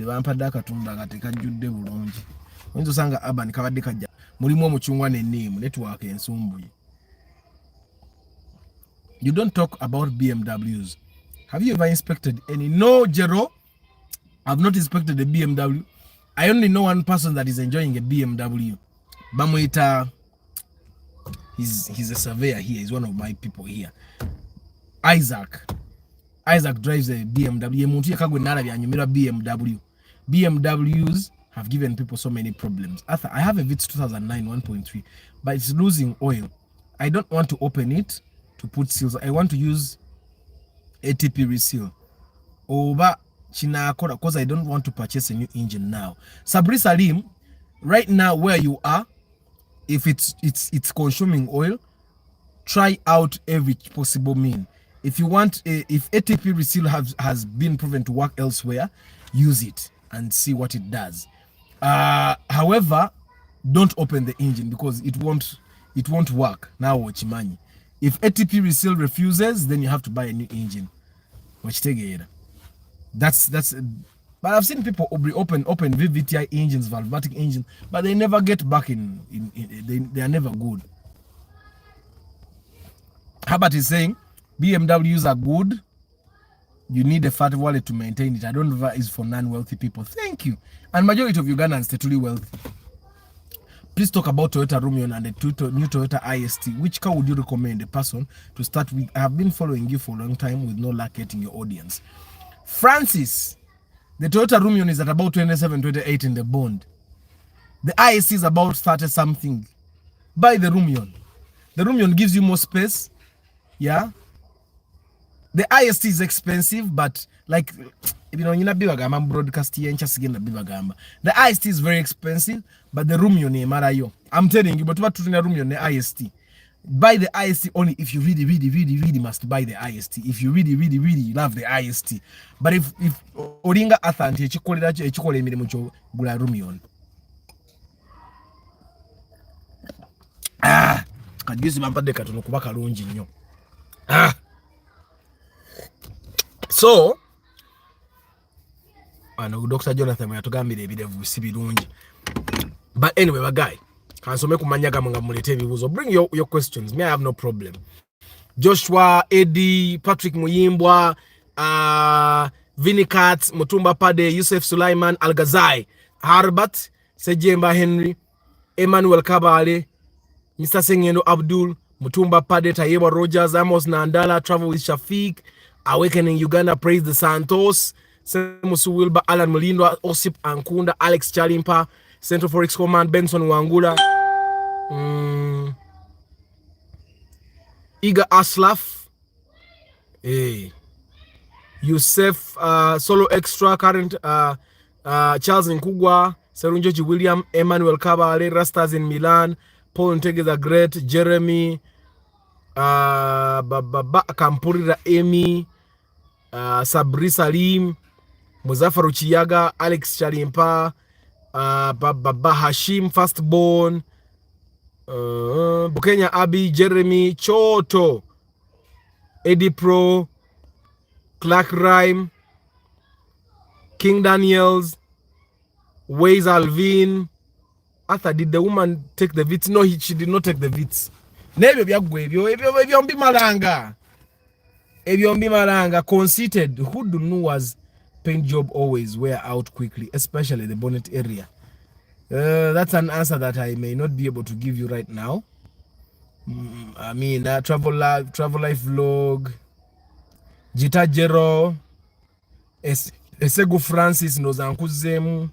bampadde akatunda katekajjudde bulungi. Oyinza osanga Urban kabadde kajja mulimu omucungwa n'enniimu network ensumbuye. You don't talk about BMWs. Have you ever inspected any? No, Jero, I've not inspected a BMW. I only know one person that is enjoying a BMW. Bamuita, he's a surveyor here. He's one of my people here. Isaac drives a BMW. BMW. BMWs have given people so many problems. Arthur, I have a Vitz 2009 1.3, but it's losing oil. I don't want to open it to put seals. I want to use ATP reseal. Over Chinakora, because I don't want to purchase a new engine now. Sabri Salim, right now where you are, if it's consuming oil, try out every possible mean. If you want, if ATP reseal has been proven to work elsewhere, use it and see what it does. However, don't open the engine because it won't work. Now watch money. If ATP reseal refuses, then you have to buy a new engine. Watch together. That's but I've seen people open VVTI engines, Valvematic engines, but they never get back in they are never good. Herbert is saying BMWs are good You need a fat wallet to maintain it. I don't know if it's for non-wealthy people. Thank you. And majority of Ugandans are truly wealthy. Please talk about Toyota Rumion and the new Toyota IST. Which car would you recommend a person to start with? I have been following you for a long time with no luck getting your audience. Francis, the Toyota Rumion is at about 27, 28 in the bond. The IST is about 30 something. Buy the Rumion. The Rumion gives you more space. Yeah. The IST is expensive, but like, you know, I'm broadcasting and just again the IST is very expensive, but the Rumion, I'm telling you, but what to the Rumion, the IST. Buy the IST only if you really must buy the IST. If you really love the IST. But if Oringa Athanti, chikole mucho gula Rumion. Kajuzi mapadeka tunokubaka lungi nnyo. So ano Dr. Jonathan yatugambira ebirevu si birungi. But anyway, my guy, kansome kumanyaga nga mulete ebibuzo. Bring your questions. Me, I have no problem. Joshua, Eddie, Patrick Muyimbwa, Vinikat, Mutumba Pade, Yusuf Sulaiman, Algazai, Harbat, Sejemba Henry, Emmanuel Kabale, Mr. Sengendo Abdul, Mutumba Pade, Tayeba Rogers, Amos Nandala, Travel with Shafiq, Awakening Uganda, Praise the Santos, Semusu Wilba, Alan Mulindo, Osip Ankunda, Alex Chalimpa, Central Forex Command, Benson Wangula, Iga Aslaf, Yusef, Solo Extra, current Charles Nkugwa, Serunjoji William, Emmanuel Kabale, Rastas in Milan, Paul Ntege the Great, Jeremy, Kampurira Amy, Sabri Salim, Muzafaru Chiyaga, Alex Chalimpa, Baba Hashim, Firstborn, Bukenya Abi, Jeremy, Choto, Eddie Pro, Clark Rhyme, King Daniels, Waze Alvin. Arthur, did the woman take the vits? No, she did not take the vits. Ebyombi malanga conceited. Who do know was paint job always wear out quickly, especially the bonnet area. That's an answer that I may not be able to give you right now. I mean, travel life vlog, Jita Jero, Esego Francis Nozankuzemu.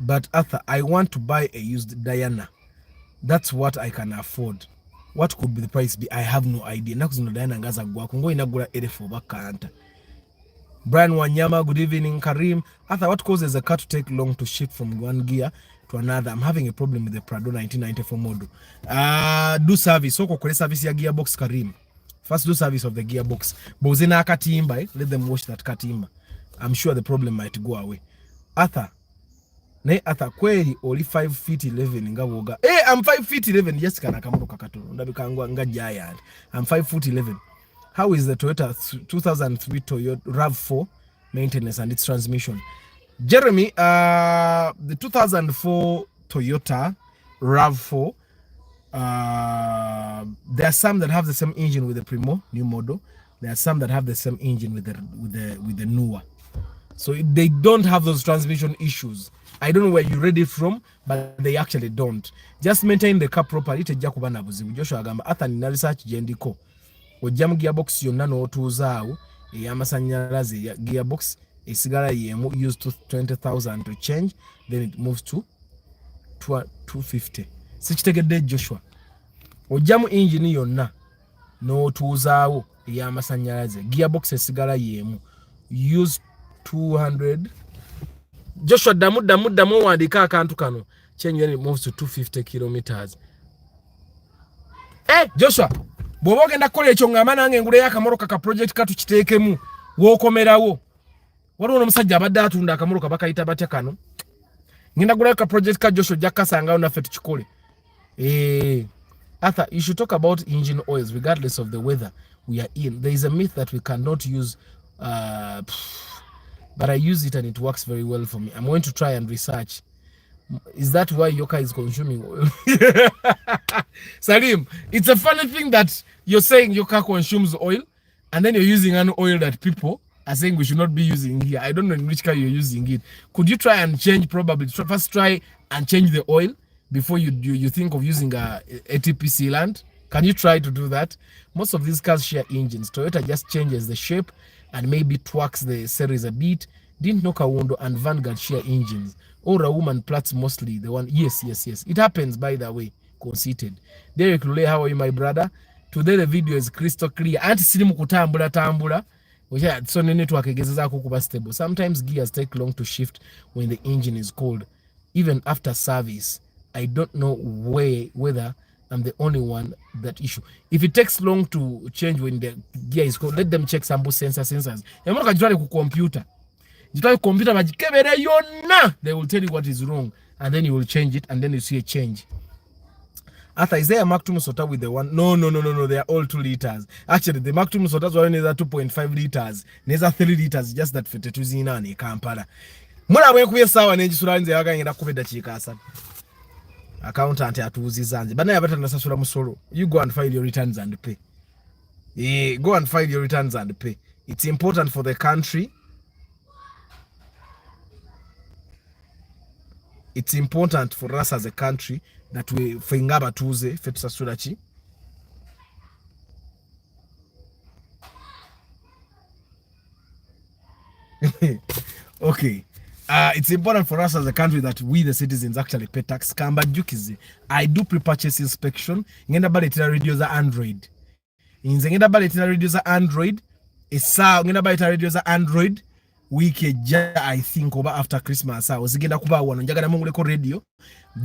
But Arthur, I want to buy a used Diana. That's what I can afford. What could be the price be? I have no idea. Nakuzino Diana ngaza gwa kungo inagura elefo bakanta. Brian Wanyama, good evening. Karim, Arthur, what causes a car to take long to shift from one gear to another? I'm having a problem with the Prado 1994 model. Do service. So kukule service ya gearbox, Karim. First do service of the gearbox. Bozena katimba, let them wash that katimba. I'm sure the problem might go away. Arthur, ne Arthur kweli oli 5 feet 11 nga woga. I'm 5 feet 11. Yes, kana kamoto kakatono. Ndabikangwa nga giant. I'm 5 foot 11. How is the Toyota 2003 Toyota RAV4 maintenance and its transmission? Jeremy, the 2004 Toyota RAV4, there are some that have the same engine with the Primo new model. There are some that have the same engine with the newer. So they don't have those transmission issues. I don't know where you read it from, but they actually don't. Just maintain the car properly. Tejakubana buzibu. Joshua Gamba, Arthur nina research jendiko. Ojamu gearbox yonna n'otuuzaawo ey'amasanyalaze ya gearbox esigala yemu used to 20,000 to change, then it moves to 250. Sikitegedde Joshua. Ojamu engine yonna n'otuuzaawo ey'amasanyalaze gearbox esigala yemu used 200. Joshua damu wandika akantu kano, change when it moves to 250 kilometers. Joshua, bwoba ogenda kukola ekyo ngamba nange ngule yakamoroka ka project katu kiteekemu wookomerawo. Waliwo n'omusajja abadde atunda akamoroka bakayita batya kano. Ngenda gula ka project ka Joshua jakasangawo naffe tukikole. Arthur, you should talk about engine oils regardless of the weather we are in. There is a myth that we cannot use, but I use it and it works very well for me. I'm going to try and research Is that why your car is consuming oil? Salim, it's a funny thing that you're saying your car consumes oil, and then you're using an oil that people are saying we should not be using here. I don't know in which car you're using it. Could you try and change, probably first try and change the oil before you think of using a ATP sealant? Can you try to do that? Most of these cars share engines. Toyota just changes the shape and maybe twerks the series a bit. Didn't know Kawondo and Vanguard share engines. Or a woman Platts mostly the one. Yes. It happens, by the way. Conceited. Derek Lule, how are you, my brother? Today the video is crystal clear. Anti silimu kutambula. So the network egezeza kukuba stable. Sometimes gears take long to shift when the engine is cold. Even after service, I don't know whether I'm the only one that issue. If it takes long to change when the gear is cold, let them check some sensors. Yamoka jitwale ku computer. Jitwale computer majikebere yonna. They will tell you what is wrong, and then you will change it, and then you see a change. Arthur, is there a Mac 2 Musota with the one? No. They are all 2 liters. Actually, the Mac 2 Musotas were only 2.5 liters. Neza 3 liters, just that 52 zinani Kampala. Muna wenkuye sawa nenjisula nze yaganyira kubeda chikasa. Accountant atuzizanze. Bana yabata nasasula musolo. You go and file your returns and pay. Go and file your returns and pay. It's important for the country. It's important for us as a country that we fingaba tuze fetusasula chi. Okay. It's important for us as a country that we the citizens actually pay tax. Kamba jukizi. I do pre-purchase inspection. Ngenda baletina radio za Android. Ngenda baletina radio za Android. Ngenda baletina radio za Android. Wiki I think over after Christmas. Zigenda kuba wano njagala munguleko radio.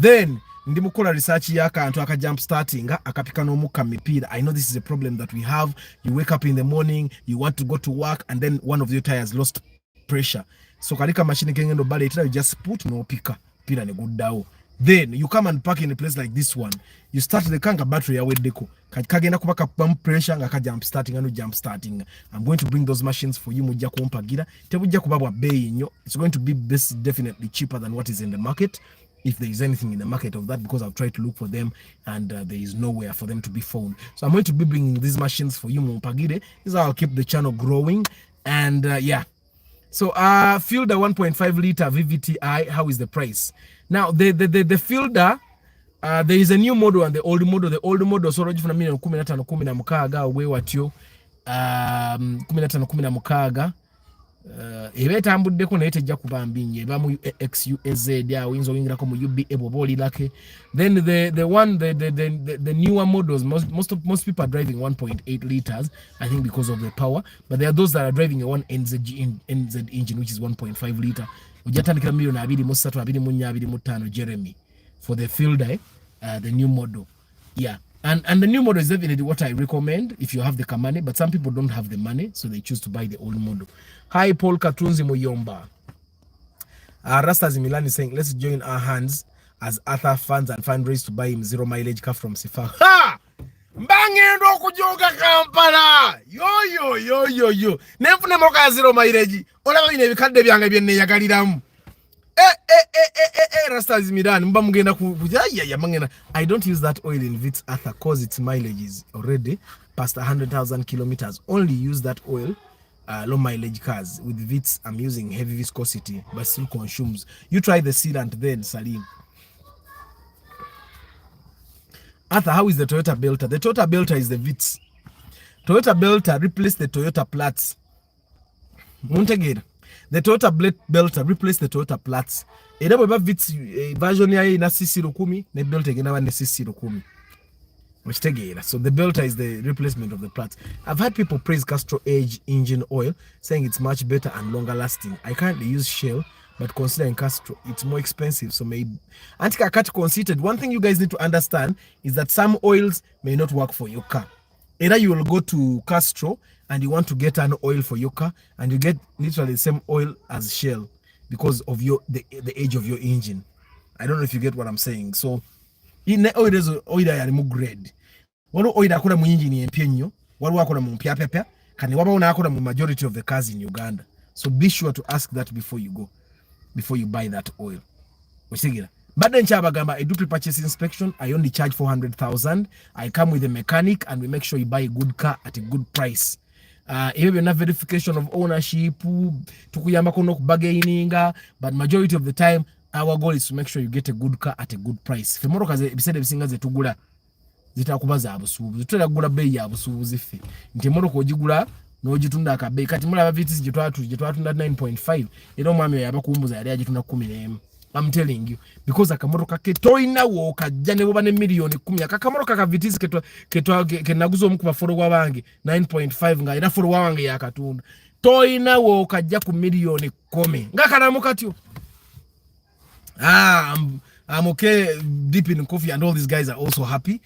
Then ndimukola research yaka antu aka jump starting akapika no muka mipira. I know this is a problem that we have. You wake up in the morning, you want to go to work, and then one of your tires lost pressure. So kalika machine kengendo bale you just put no pika pira ne good down. Then you come and park in a place like this one. You start the car battery away deko. Kagenda kubaka pump pressure ngaka jump starting and jump starting. I'm going to bring those machines for you mujja kumpagira. Tebujja kubabwa bei nyo. It's going to be definitely cheaper than what is in the market. If there is anything in the market of that, because I've tried to look for them and there is nowhere for them to be found. So I'm going to be bringing these machines for you mumpagire. This is how I'll keep the channel growing. And yeah. So Fielder 1.5 liter VVTi, how is the price? Now the Fielder, there is a new model and the old model. The old model so roji funa milioni 15 mukaga we watyo 15 mukaga ebetambudde naye tejja kuba mbinye eba mu XUZ ya winzo wingira ko mu UBA boboli lake. Then the newer models, most people are driving 1.8 liters, I think, because of the power, but there are those that are driving a 1 NZ engine which is 1.5 liter. Ujatandikira milioni 23 25 Jeremy for the Fielder, the new model. Yeah. And the new model is definitely what I recommend if you have the money, but some people don't have the money, so they choose to buy the old model. Hi, Paul Katunzi Moyomba. Rastas Milan is saying, let's join our hands as Arthur funds and fundraise to buy him 0 mileage car from Sifa. Ha! Mbangendo kujoga Kampala! Yo. Nefune moka 0 mileage. Olaba bine bikadde byange byenne yagaliramu. Rastas Milan mba mugenda kujaya mangena. I don't use that oil in Vitz Arthur cause its mileage is already past 100,000 kilometers. Only use that oil low mileage cars. With Vitz I'm using heavy viscosity but still consumes. You try the sealant then, Salim. Arthur, how is the Toyota Belter? The Toyota Belter is the Vitz. Toyota Belter replaced the Toyota Platts. Muntegeda. The Toyota Belter replaced the Toyota Platts. Era bwe Vitz version yayo ina cc 10 ne Belter egenda ba ne cc 10. Mukitegera. So the Belter is the replacement of the Platts. I've had people praise Castro Age engine oil, saying it's much better and longer lasting. I currently use Shell, but considering Castro, it's more expensive. So maybe Antika Cat considered. One thing you guys need to understand is that some oils may not work for your car. Either you will go to Castro and you want to get an oil for your car, and you get literally the same oil as Shell because of the age of your engine. I don't know if you get what I'm saying. So in oil is oil ya mu grade. Wano oil akola mu engine empye nnyo, waliwo akola mu mpya pepya, kani wabawo n'akola mu majority of the cars in Uganda. So be sure to ask that before you buy that oil. Okitegera. But then Chabagamba, I do pre-purchase inspection. I only charge 400,000. I come with a mechanic and we make sure you buy a good car at a good price. Even enough verification of ownership, tukuyamba kono kubagaininga, but majority of the time our goal is to make sure you get a good car at a good price. Femoro kaze ebisede bisinga ze tugula zitakubaza abusubuzi. Tutera kugula bei ya abusubuzi ffe. Nti moro ko jigula n'ogitunda akabe kati mulaba vitisi gye twatunda 9.5 era omwami yaba kuwumbuza yali agitunda 11. I'm telling you, because akamotoka ketoina wo kajja ne boba ne million 10 akamotoka ka vitisi kenaguzo omu ku bafolo wange 9.5 nga era folo wange yakatunda toina wo kajja ku million 10 nga kanamu katyo. I'm okay deep in coffee and all these guys are also happy.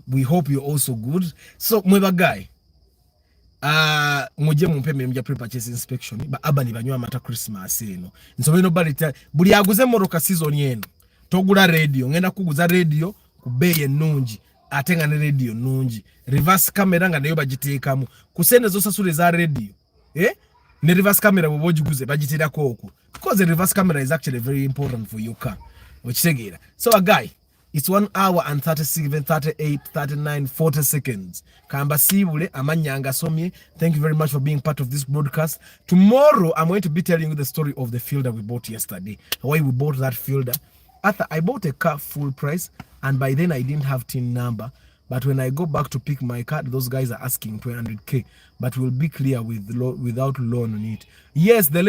We hope you're also good. So mweba guy muje mumpe mja pre-purchase inspection ba abani banywa mata Christmas eno nsobe no balita buli aguze moroka season yeno togula radio ngenda kuguza radio ku bei ennungi atenga ne radio nungi reverse camera nga nayo bagiteekamu kusende zo sasule za radio ne reverse camera bo bogiguze bagitira koko because the reverse camera is actually very important for your car okitegera. So a guy, it's 1 hour and 37, 38, 39, 40 seconds. Kamba sibule amanyanga somye. Thank you very much for being part of this broadcast. Tomorrow, I'm going to be telling you the story of the fielder we bought yesterday. Why we bought that fielder. After I bought a car full price, and by then I didn't have TIN number. But when I go back to pick my car, those guys are asking 200K. But we'll be clear without loan on it. Yes, the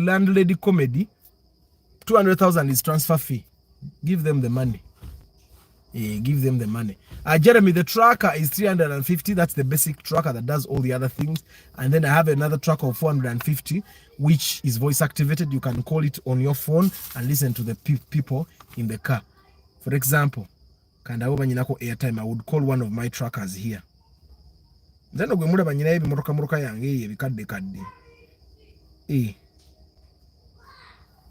landlady comedy, 200,000 is transfer fee. Give them the money. Give them the money. Jeremy, the tracker is 350. That's the basic tracker that does all the other things. And then I have another tracker of 450, which is voice activated. You can call it on your phone and listen to the people in the car. For example, airtime, I would call one of my trackers here. Then we mura banyina ebi moroka yange ebikadde kadde.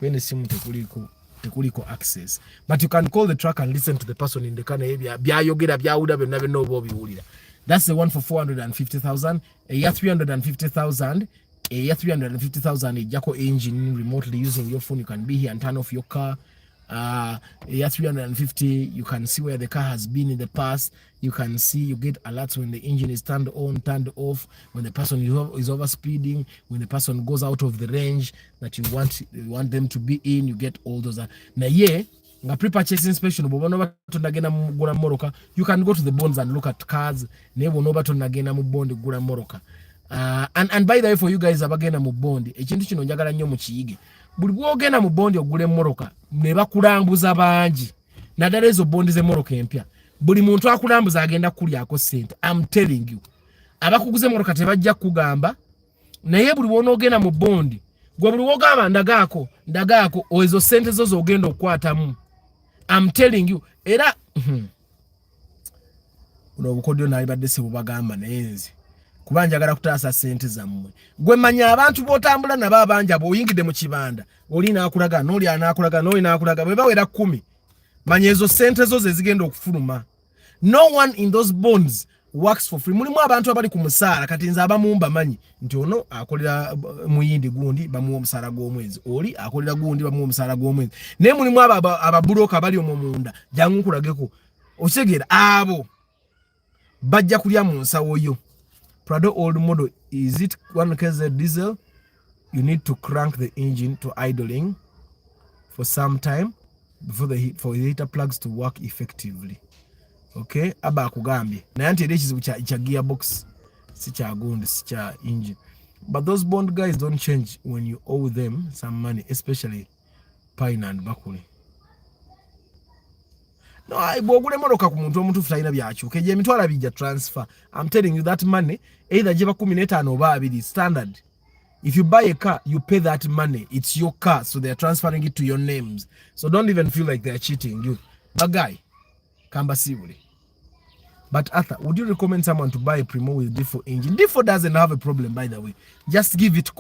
When simu tekuliko access, but you can call the track and listen to the person in the car byayogera byawuda byonna byonna oba obiwulira. That's the one for 450,000. A year 350,000. A year 350,000 ejjako engine remotely using your phone. You can be here and turn off your car. A year 350, you can see where the car has been in the past. You can see, you get alerts when the engine is turned on, turned off, when the person is over speeding, when the person goes out of the range that you want them to be in. You get all those. Na ye nga pre-purchase inspection bobono batonda gena mugula moroka. You can go to the bonds and look at cars. Nebo no batonda gena mu bond gula moroka. And by the way, for you guys abagenda mu bond, ekintu kino njagala nnyo mu kiyige. Buli bwogenda mu bondi ogule moroka ne bakulambuza bangi naddala ezo bondi ze moroka empya buli muntu akulambuza agenda kulyako sente. I'm telling you, abakuguze moroka tebajja kugamba naye buli wonogenda mu bondi gwe buli wogamba ndagaako ezo sente zo ogenda okwatamu. I'm telling you, era buno obukodyo naye badde se bubagamba nayenzi kuba njagala kutaasa sente zammwe. Gwe manya abantu botambula nabo abanja boyingide mu kibanda oli naakulaga n'oli anaakulaga n'oli naakulaga bwe bawera 10 manya ezo sente zo ze zigenda okufuluma. No one in those bonds works for free. Mulimu abantu abali ku musaala kati nze abamumba manyi nti ono akolera muyindi gundi bamuwa omusaala gw'omwezi, oli akolera gundi bamuwa omusaala gw'omwezi, naye mulimu ababuloka bali omwo munda jangu nkulageko okitegeera abo bajja kulya mu nsawo yo. Prado old model, is it 1KZ diesel? You need to crank the engine to idling for some time before for the heater plugs to work effectively. Okay, aba akugambye naye nti era ekizibu kya gearbox si kya gundi si kya engine. But those bond guys don't change when you owe them some money, especially Pine and Bakuli. No, I bogule moroka ku muntu omuntu futa ina byakyuka je mitwala bijja transfer. I'm telling you that money either jiba 15 oba 2 standard. If you buy a car, you pay that money. It's your car, so they're transferring it to your names. So don't even feel like they're cheating you. But guy, kamba sibuli. But Arthur, would you recommend someone to buy a Primo with D4 engine? D4 doesn't have a problem, by the way. Just give it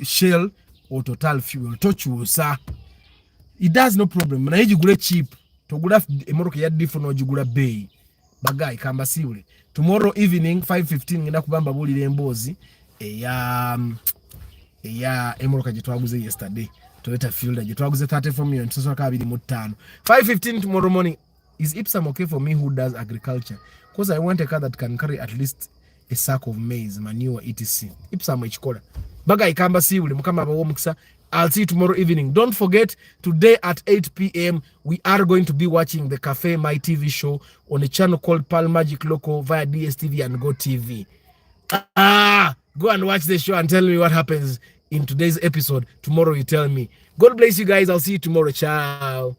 Shell or Total Fuel. Tochusa. It does no problem. Na hiji gule cheap. Togula emoroka ya D4 no jigula bay. But guy, kamba sibuli. Tomorrow evening 5:15 ngenda kubamba buli lembozi ya emoroka gye twaguze yesterday. Toyota Fielder gye twaguze 34 million tusoka 25. 5:15 tomorrow morning. Is Ipsam okay for me who does agriculture? Because I want a car that can carry at least a sack of maize, manure, etc. Ipsam ekikola. Baga ikamba si uli mukama bawo mukisa. I'll see you tomorrow evening. Don't forget, today at 8 p.m., we are going to be watching the Cafe My TV show on a channel called Pal Magic Loco via DSTV and Go TV. Go and watch the show and tell me what happens in today's episode. Tomorrow you tell me. God bless you guys. I'll see you tomorrow. Ciao.